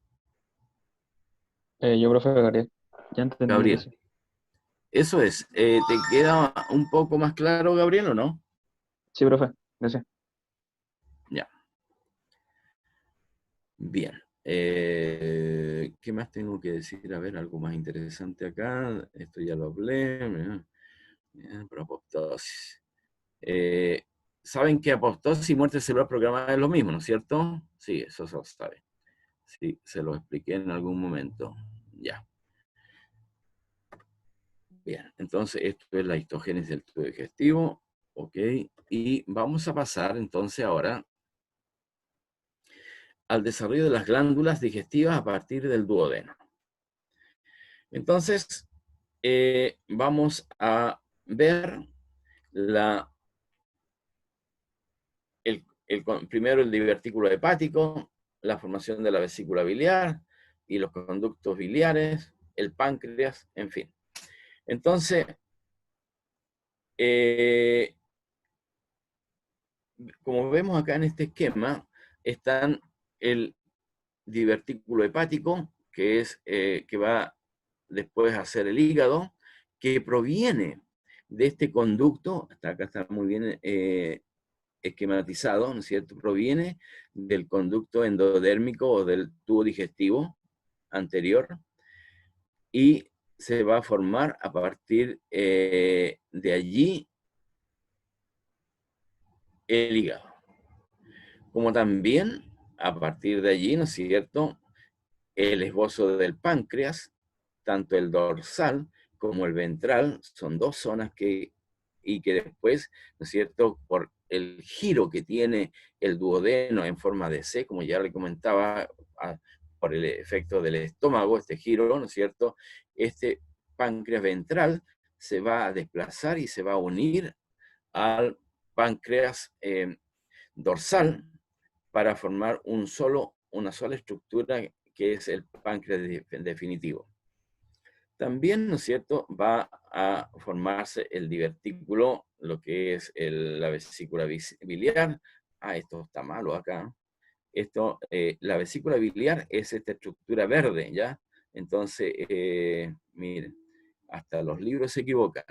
Yo, profe Gabriel, ya entendí Gabriel. eso. Eso es. ¿Te queda un poco más claro, Gabriel, o no? Sí, profe, gracias. Ya. Bien. ¿Qué más tengo que decir? A ver, algo más interesante acá. Esto ya lo hablé. Pero apoptosis. ¿Saben que apoptosis y muerte celular programada es lo mismo, ¿no es cierto? Sí, eso se sabe. Sí, se lo expliqué en algún momento. Ya. Bien, entonces esto es la histogénesis del tubo digestivo. Ok, y vamos a pasar entonces ahora al desarrollo de las glándulas digestivas a partir del duodeno. Entonces, vamos a ver primero el divertículo hepático, la formación de la vesícula biliar y los conductos biliares, el páncreas, en fin. Entonces, como vemos acá en este esquema, están el divertículo hepático, que es que va después a ser el hígado, que proviene de este conducto, hasta acá está muy bien esquematizado, ¿no es cierto? Proviene del conducto endodérmico o del tubo digestivo anterior, y se va a formar a partir de allí el hígado. Como también a partir de allí, ¿no es cierto?, el esbozo del páncreas, tanto el dorsal como el ventral, son dos zonas que después, ¿no es cierto?, por el giro que tiene el duodeno en forma de C, como ya le comentaba, por el efecto del estómago, este giro, ¿no es cierto?, este páncreas ventral se va a desplazar y se va a unir al páncreas dorsal para formar una sola estructura que es el páncreas definitivo. También, ¿no es cierto?, va a formarse el divertículo, lo que es la vesícula biliar. Esto está malo acá. La vesícula biliar es esta estructura verde, ¿ya? Entonces, miren, hasta los libros se equivocan.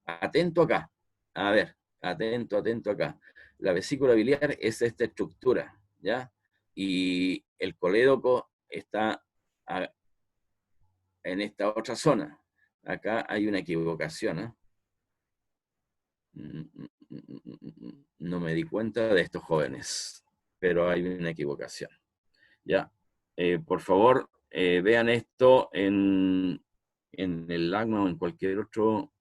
Atento acá. A ver, atento acá. La vesícula biliar es esta estructura, ¿ya? Y el colédoco está en esta otra zona. Acá hay una equivocación, ¿eh? No me di cuenta de estos jóvenes, pero hay una equivocación. ¿Ya? Por favor, vean esto en el LAGMA o en cualquier otro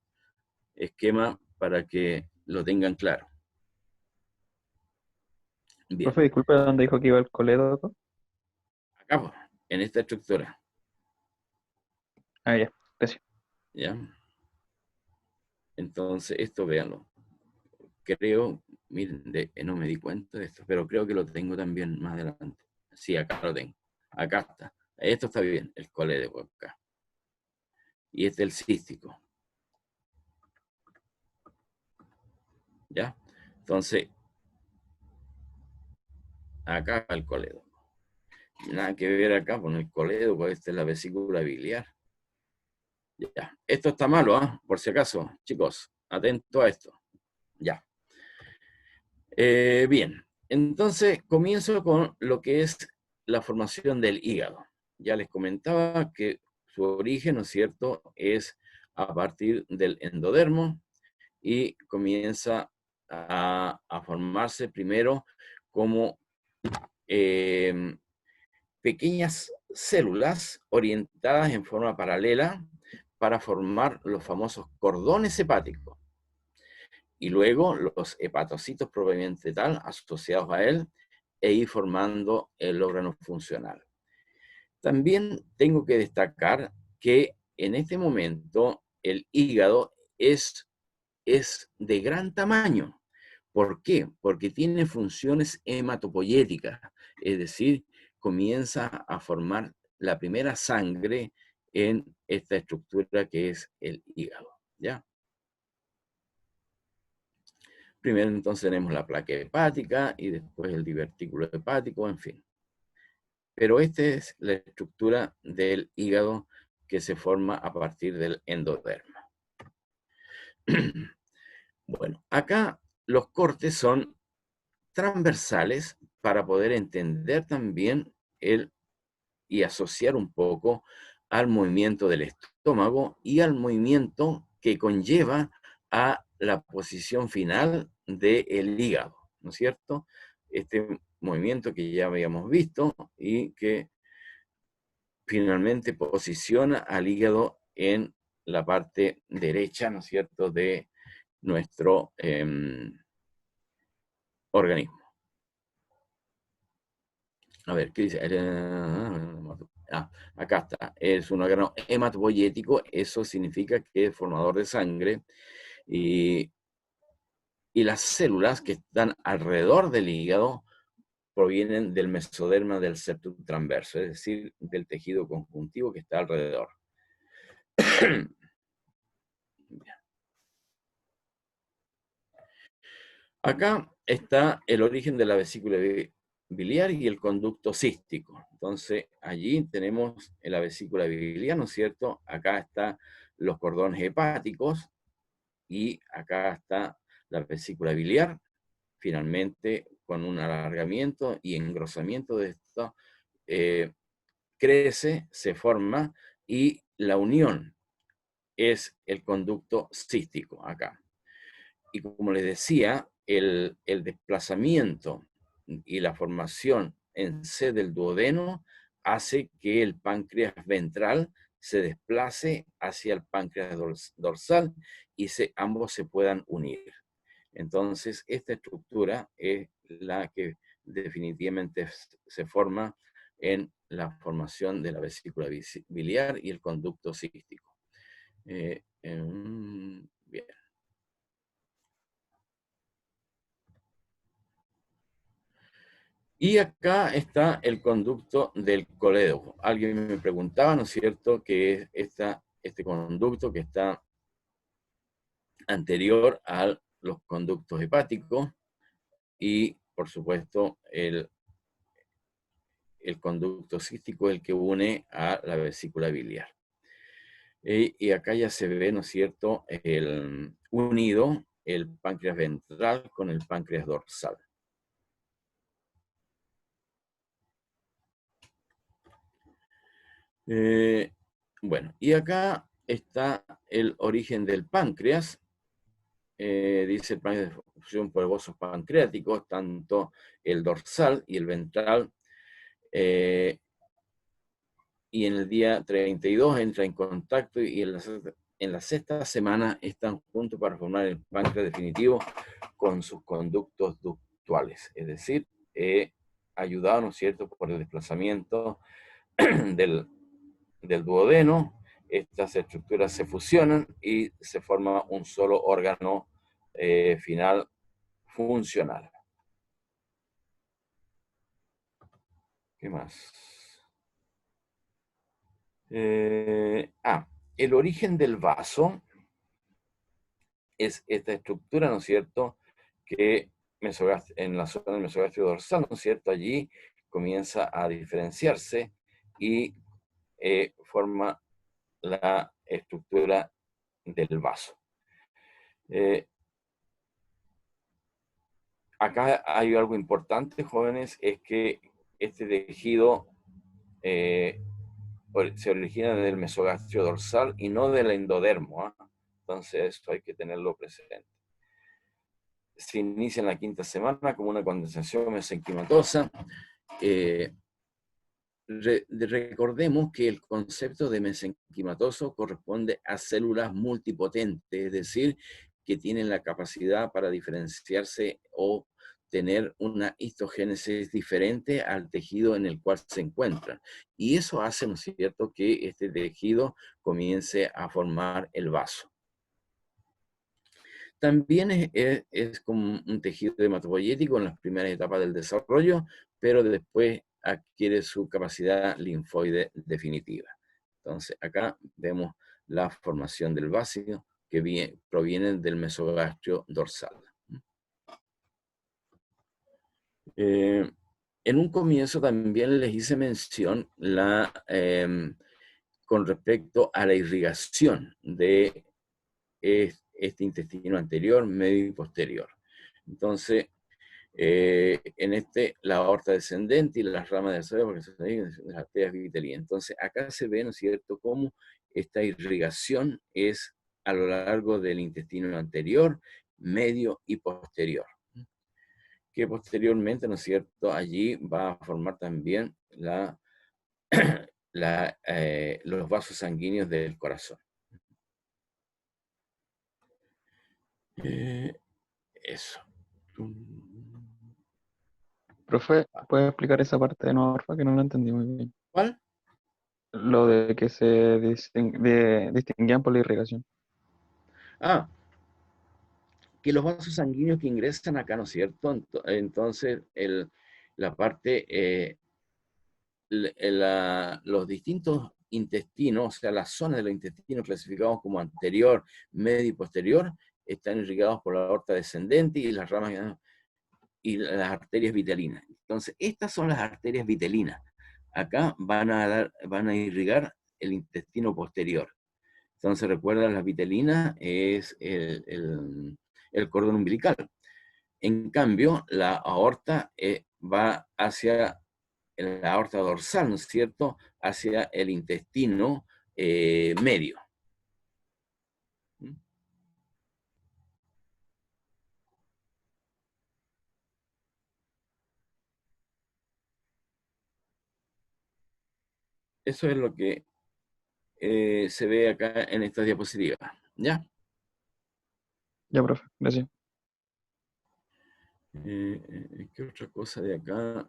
esquema para que lo tengan claro. Bien, Profe, disculpe, ¿dónde dijo que iba el colédoco? acá, pues, en esta estructura, Ah, ya, gracias. ¿ya? Entonces, esto véanlo. Creo, miren, no me di cuenta de esto, pero creo que lo tengo también más adelante. Sí, acá lo tengo. Acá está. Esto está bien, el colédoco acá. Y este es el cístico. ¿Ya? Entonces, acá el colédoco. Nada que ver acá con el colédoco, esta es la vesícula biliar. Ya. Esto está malo, ¿ah? Por si acaso, chicos, atento a esto. Ya. Bien, entonces comienzo con lo que es la formación del hígado. Ya les comentaba que su origen, ¿no es cierto?, es a partir del endodermo y comienza a formarse primero como pequeñas células orientadas en forma paralela para formar los famosos cordones hepáticos. Y luego los hepatocitos propiamente tal, asociados a él, e ir formando el órgano funcional. También tengo que destacar que en este momento el hígado es de gran tamaño. ¿Por qué? Porque tiene funciones hematopoyéticas, es decir, comienza a formar la primera sangre en esta estructura que es el hígado, ¿ya? Primero entonces tenemos la placa hepática y después el divertículo hepático, en fin. Pero esta es la estructura del hígado que se forma a partir del endodermo. Bueno, acá los cortes son transversales para poder entender también y asociar un poco al movimiento del estómago y al movimiento que conlleva a la posición final del hígado, ¿no es cierto? Este movimiento que ya habíamos visto y que finalmente posiciona al hígado en la parte derecha, ¿no es cierto?, de nuestro organismo. A ver, ¿qué dice? Acá está. Es un órgano hematopoyético, eso significa que es formador de sangre. Y las células que están alrededor del hígado provienen del mesoderma del septum transverso, es decir, del tejido conjuntivo que está alrededor. Acá está el origen de la vesícula biliar y el conducto cístico. Entonces, allí tenemos la vesícula biliar, ¿no es cierto? Acá están los cordones hepáticos y acá está la vesícula biliar, finalmente con un alargamiento y engrosamiento de esto, crece, se forma y la unión es el conducto cístico acá. Y como les decía, el desplazamiento y la formación en C del duodeno hace que el páncreas ventral se desplace hacia el páncreas dorsal y ambos se puedan unir. Entonces, esta estructura es la que definitivamente se forma en la formación de la vesícula biliar y el conducto cístico. Bien. Y acá está el conducto del colédoco. Alguien me preguntaba, ¿no es cierto?, que es este conducto que está anterior a los conductos hepáticos y, por supuesto, el conducto cístico es el que une a la vesícula biliar. Y acá ya se ve, ¿no es cierto?, unido el páncreas ventral con el páncreas dorsal. Bueno, y acá está el origen del páncreas. Dice el páncreas de función por vasos pancreáticos, tanto el dorsal y el ventral. Y en el día 32 entra en contacto y en la sexta semana están juntos para formar el páncreas definitivo con sus conductos ductuales. Es decir, ayudado, ¿no es cierto?, por el desplazamiento del duodeno. Estas estructuras se fusionan y se forma un solo órgano final funcional. ¿Qué más? El origen del vaso es esta estructura, ¿no es cierto?, que en la zona del mesogastrio dorsal, ¿no es cierto?, allí comienza a diferenciarse y forma la estructura del vaso. Acá hay algo importante, jóvenes, es que este tejido se origina del mesogastrio dorsal y no del endodermo, ¿eh? Entonces, esto hay que tenerlo presente. Se inicia en la quinta semana como una condensación mesenquimatosa. Recordemos que el concepto de mesenquimatoso corresponde a células multipotentes, es decir, que tienen la capacidad para diferenciarse o tener una histogénesis diferente al tejido en el cual se encuentran. Y eso hace, ¿no es cierto?, que este tejido comience a formar el vaso. También es como un tejido hematopoyético en las primeras etapas del desarrollo, pero después adquiere su capacidad linfoide definitiva. Entonces, acá vemos la formación del vaso que proviene del mesogastrio dorsal. En un comienzo también les hice mención con respecto a la irrigación de este intestino anterior, medio y posterior. Entonces, en la aorta descendente y las ramas del cerebro, porque son las arterias vitelinas. Entonces, acá se ve, ¿no es cierto?, cómo esta irrigación es a lo largo del intestino anterior, medio y posterior. Que posteriormente, ¿no es cierto?, allí va a formar también los vasos sanguíneos del corazón. Eso. Profe, ¿puede explicar esa parte de nuevo, porfa? Que no lo entendí muy bien. ¿Cuál? Lo de que se distinguían por la irrigación. Que los vasos sanguíneos que ingresan acá, ¿no es cierto? Entonces, la parte, los distintos intestinos, o sea, las zonas de los intestinos clasificados como anterior, medio y posterior, están irrigados por la aorta descendente y las ramas y las arterias vitelinas. Entonces, estas son las arterias vitelinas. Acá van a irrigar el intestino posterior. Entonces, recuerda, la vitelina es el cordón umbilical. En cambio, la aorta va hacia la aorta dorsal, ¿no es cierto?, hacia el intestino medio. Eso es lo que se ve acá en esta diapositiva. ¿Ya? Ya, profe, gracias. ¿Qué otra cosa de acá?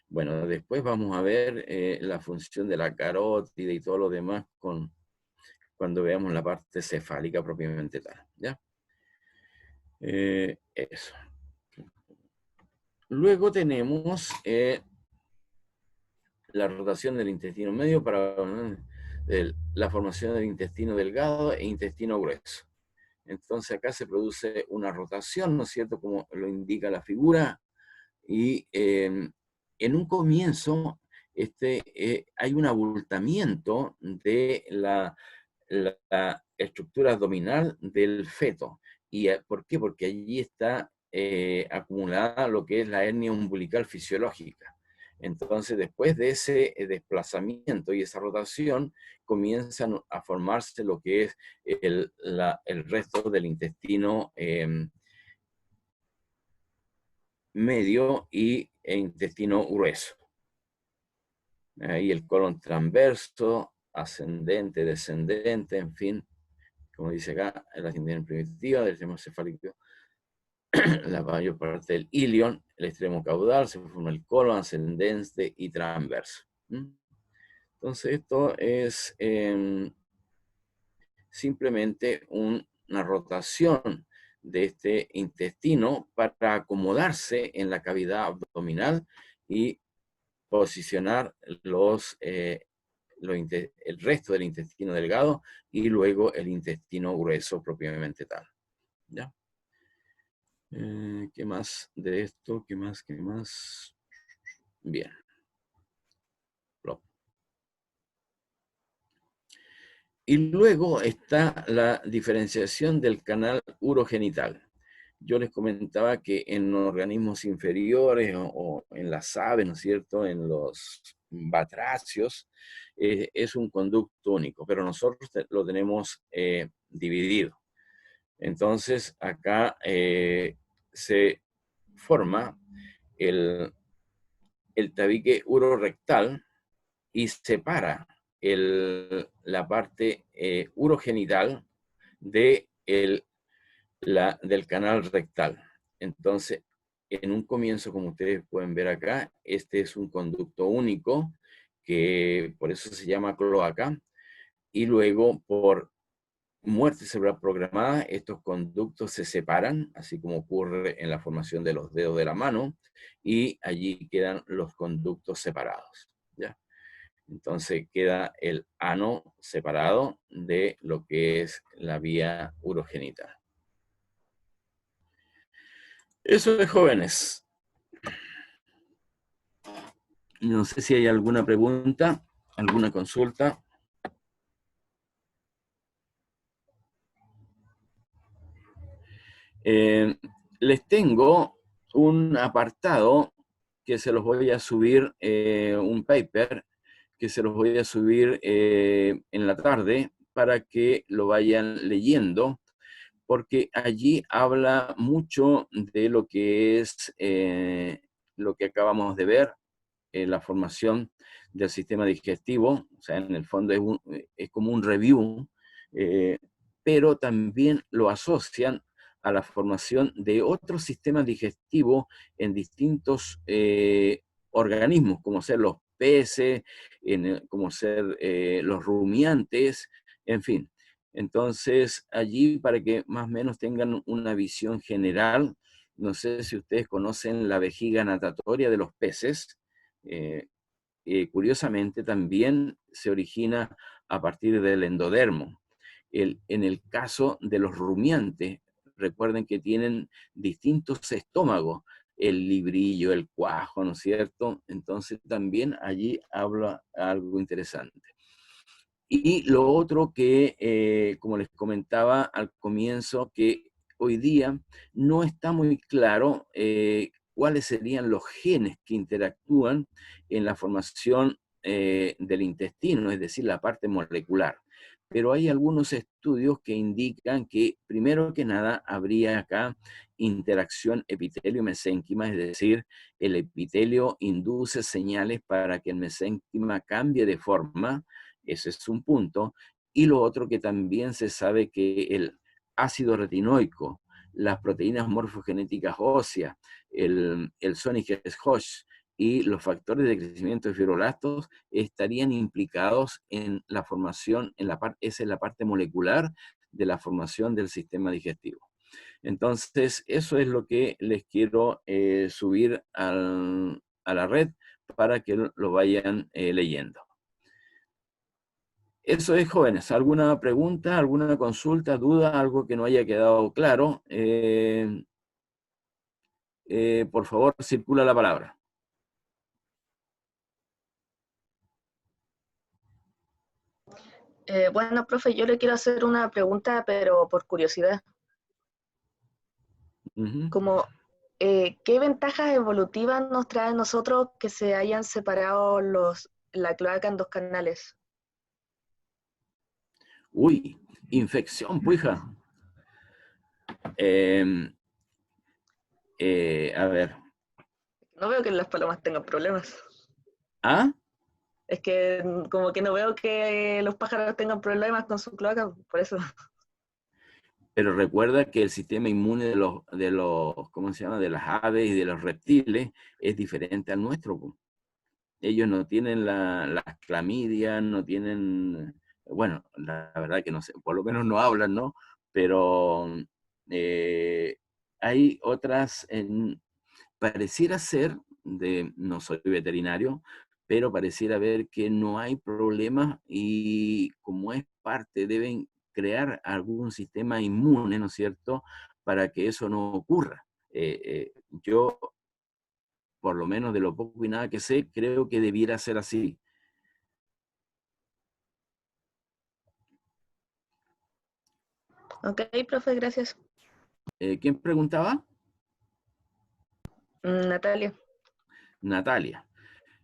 Bueno, después vamos a ver la función de la carótida y todo lo demás cuando veamos la parte cefálica propiamente tal. ¿Ya? Eso. Luego tenemos la rotación del intestino medio para la formación del intestino delgado e intestino grueso. Entonces acá se produce una rotación, ¿no es cierto?, como lo indica la figura, Y en un comienzo hay un abultamiento de la estructura abdominal del feto. ¿Y por qué? Porque allí está acumulada lo que es la hernia umbilical fisiológica. Entonces, después de ese desplazamiento y esa rotación, comienzan a formarse lo que es el resto del intestino medio e intestino grueso. Ahí el colon transverso, ascendente, descendente, en fin, como dice acá, en la ascendente primitiva del extremo cefálico, la mayor parte del ilion, el extremo caudal, se forma el colon ascendente y transverso. Entonces esto es simplemente una rotación de este intestino para acomodarse en la cavidad abdominal y posicionar el resto del intestino delgado y luego el intestino grueso propiamente tal. ¿Ya? ¿Qué más de esto? ¿Qué más? ¿Qué más? Bien. Y luego está la diferenciación del canal urogenital. Yo les comentaba que en organismos inferiores o en las aves, ¿no es cierto?, en los batracios, es un conducto único, pero nosotros lo tenemos dividido. Entonces, acá se forma el tabique urorectal y separa la parte urogenital del canal rectal. Entonces, en un comienzo, como ustedes pueden ver acá, este es un conducto único, que por eso se llama cloaca, y luego por muerte cerebral programada, estos conductos se separan, así como ocurre en la formación de los dedos de la mano, y allí quedan los conductos separados, ¿ya? Entonces queda el ano separado de lo que es la vía urogenital. Eso es, jóvenes. No sé si hay alguna pregunta, alguna consulta. Les tengo un apartado que se los voy a subir, un paper que se los voy a subir en la tarde para que lo vayan leyendo, porque allí habla mucho de lo que es lo que acabamos de ver, la formación del sistema digestivo. O sea, en el fondo es como un review, pero también lo asocian a la formación de otros sistemas digestivos en distintos organismos, como ser los peces, como ser los rumiantes, en fin. Entonces, allí, para que más o menos tengan una visión general, no sé si ustedes conocen la vejiga natatoria de los peces. Curiosamente, también se origina a partir del endodermo. En el caso de los rumiantes, recuerden que tienen distintos estómagos, el librillo, el cuajo, ¿no es cierto? Entonces también allí habla algo interesante. Y lo otro que, como les comentaba al comienzo, que hoy día no está muy claro cuáles serían los genes que interactúan en la formación del intestino, es decir, la parte molecular. Pero hay algunos estudios que indican que, primero que nada, habría acá interacción epitelio-mesénquima, es decir, el epitelio induce señales para que el mesénquima cambie de forma. Ese es un punto. Y lo otro, que también se sabe que el ácido retinoico, las proteínas morfogenéticas óseas, el Sonic-Hodge y los factores de crecimiento de fibroblastos estarían implicados en la formación, esa es la parte molecular de la formación del sistema digestivo. Entonces, eso es lo que les quiero subir a la red para que lo vayan leyendo. Eso es, jóvenes. ¿Alguna pregunta, alguna consulta, duda, algo que no haya quedado claro? por favor, circula la palabra. Bueno, profe, yo le quiero hacer una pregunta, pero por curiosidad. Ujú. Como, ¿qué ventajas evolutivas nos trae a nosotros que se hayan separado la cloaca en dos canales? Uy, infección, puija. A ver. No veo que las palomas tengan problemas. ¿Ah? Es que como que no veo que los pájaros tengan problemas con su cloaca, por eso. Pero recuerda que el sistema inmune de los, ¿cómo se llama? De las aves y de los reptiles es diferente al nuestro, po. Ellos no tienen las clamidias, no tienen, bueno, la verdad que no sé, por lo menos no hablan, ¿no? Pero hay otras, pareciera ser, no soy veterinario, pero pareciera ver que no hay problemas y como es parte, deben crear algún sistema inmune, ¿no es cierto?, para que eso no ocurra. Yo, por lo menos de lo poco y nada que sé, creo que debiera ser así. Ok, profe, gracias. ¿Quién preguntaba? Natalia. Natalia.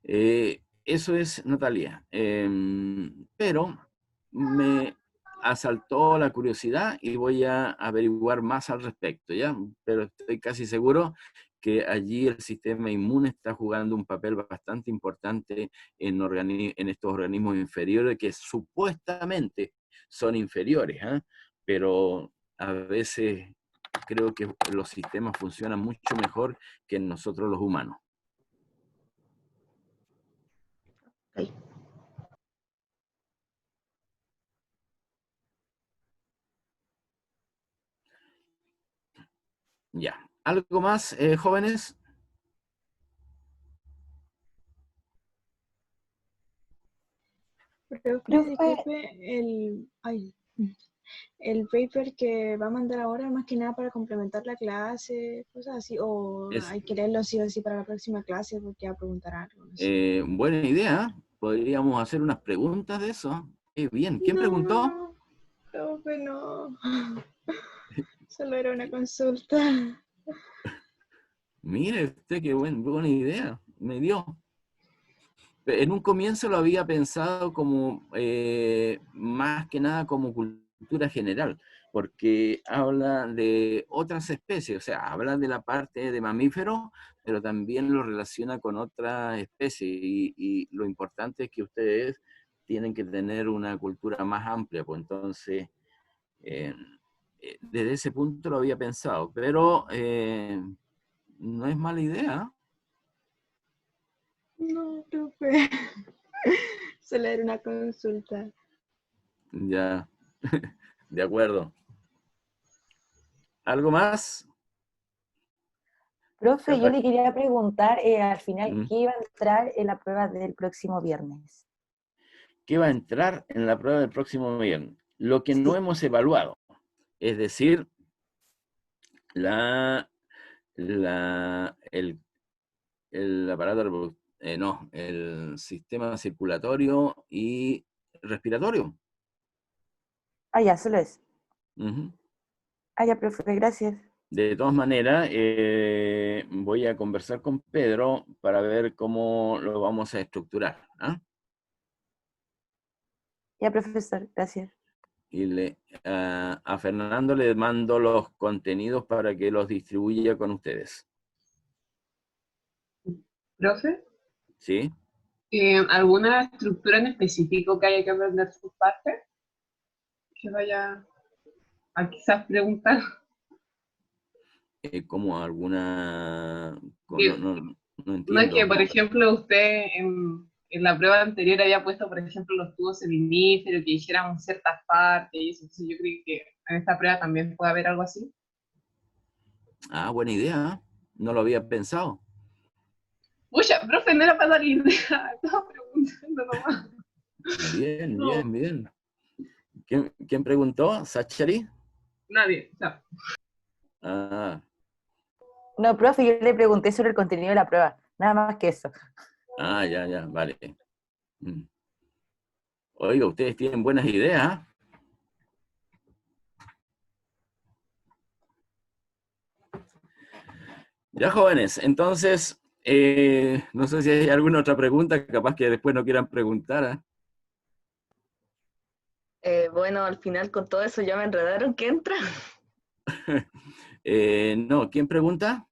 Eso es Natalia. Pero me asaltó la curiosidad y voy a averiguar más al respecto, ¿ya? Pero estoy casi seguro que allí el sistema inmune está jugando un papel bastante importante en estos organismos inferiores que supuestamente son inferiores, ¿ah? Pero a veces creo que los sistemas funcionan mucho mejor que en nosotros los humanos. Okay. Ya. ¿Algo más, jóvenes? Profe, disculpe, el paper que va a mandar ahora, más que nada para complementar la clase, cosas así, o hay que leerlo sí o sí para la próxima clase porque va a preguntar algo. No sé. Buena idea. Podríamos hacer unas preguntas de eso. Bien. ¿Quién preguntó? Profe, no. Solo era una consulta. Mire usted qué buena idea. Me dio. En un comienzo lo había pensado como, más que nada como cultura general, porque habla de otras especies, o sea, habla de la parte de mamíferos, pero también lo relaciona con otras especies, y lo importante es que ustedes tienen que tener una cultura más amplia, pues entonces, desde ese punto lo había pensado, pero no es mala idea. No, profe. Solo era una consulta. Ya, de acuerdo. ¿Algo más? Profe, yo le quería preguntar al final, ¿Mm? ¿qué iba a entrar en la prueba del próximo viernes? ¿Qué va a entrar en la prueba del próximo viernes? Lo que no hemos evaluado, es decir, el aparato, no, el sistema circulatorio y respiratorio. Ah, ya, solo es. Ujú. Ah, ya, profe, gracias. De todas maneras, voy a conversar con Pedro para ver cómo lo vamos a estructurar, ¿ah? Ya, profesor, gracias. Y a Fernando le mando los contenidos para que los distribuya con ustedes. Profe, ¿Sí? ¿alguna estructura en específico que haya que aprender sus partes? Que vaya a quizás preguntar. Como alguna... Digo, no no es entiendo. que, por ejemplo, usted en la prueba anterior había puesto, por ejemplo, los tubos seminíferos, que dijéramos ciertas partes y eso. Entonces yo creo que en esta prueba también puede haber algo así. Ah, buena idea. No lo había pensado. Pucha, profe, no era para dar idea. Estaba preguntando nomás. Bien, No, bien, bien. ¿Quién preguntó? ¿Sachari? nadie. No. Ah, No, profe, yo le pregunté sobre el contenido de la prueba. Nada más que eso. Ah, ya, vale. Oiga, ustedes tienen buenas ideas. Ya, jóvenes, entonces, no sé si hay alguna otra pregunta, capaz que después no quieran preguntar. ¿Ah? Bueno, al final con todo eso ya me enredaron. ¿Qué entra? No, ¿quién pregunta?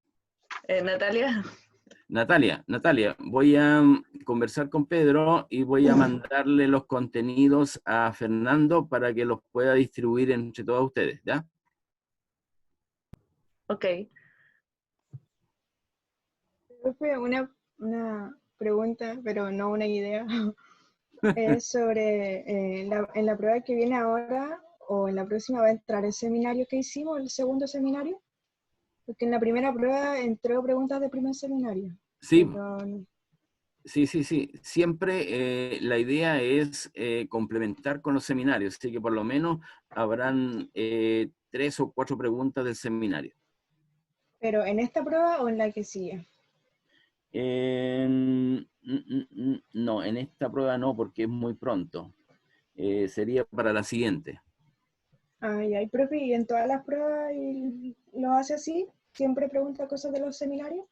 Natalia. Natalia, voy a conversar con Pedro y voy a mandarle los contenidos a Fernando para que los pueda distribuir entre todos ustedes, ¿ya? Ok. Profe, una pregunta, pero no una idea. Es sobre, en la prueba que viene ahora o en la próxima va a entrar el seminario que hicimos, el segundo seminario. Porque en la primera prueba entró preguntas de primer seminario. Sí, Pero, sí. Siempre la idea es complementar con los seminarios, así que por lo menos habrán 3 o 4 preguntas del seminario. ¿pero en esta prueba o en la que sigue? No, en esta prueba no, porque es muy pronto. Sería para la siguiente. Ay, ay, profe, ¿y en todas las pruebas lo hace así? ¿Siempre pregunta cosas de los seminarios?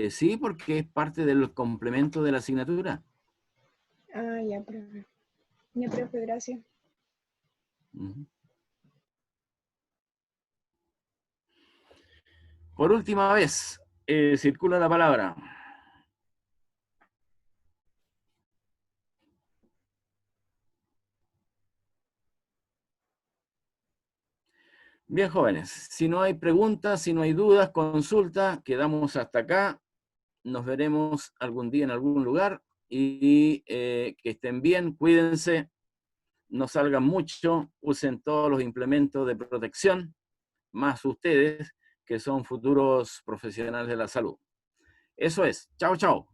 Sí, porque es parte del complemento de la asignatura. Ah, ya, profe. Ya, profe, gracias. Ujú. Por última vez, circula la palabra. Bien, jóvenes, si no hay preguntas, si no hay dudas, consultas, quedamos hasta acá. Nos veremos algún día en algún lugar y que estén bien, cuídense, no salgan mucho, usen todos los implementos de protección, más ustedes que son futuros profesionales de la salud. Eso es. Chao, chao.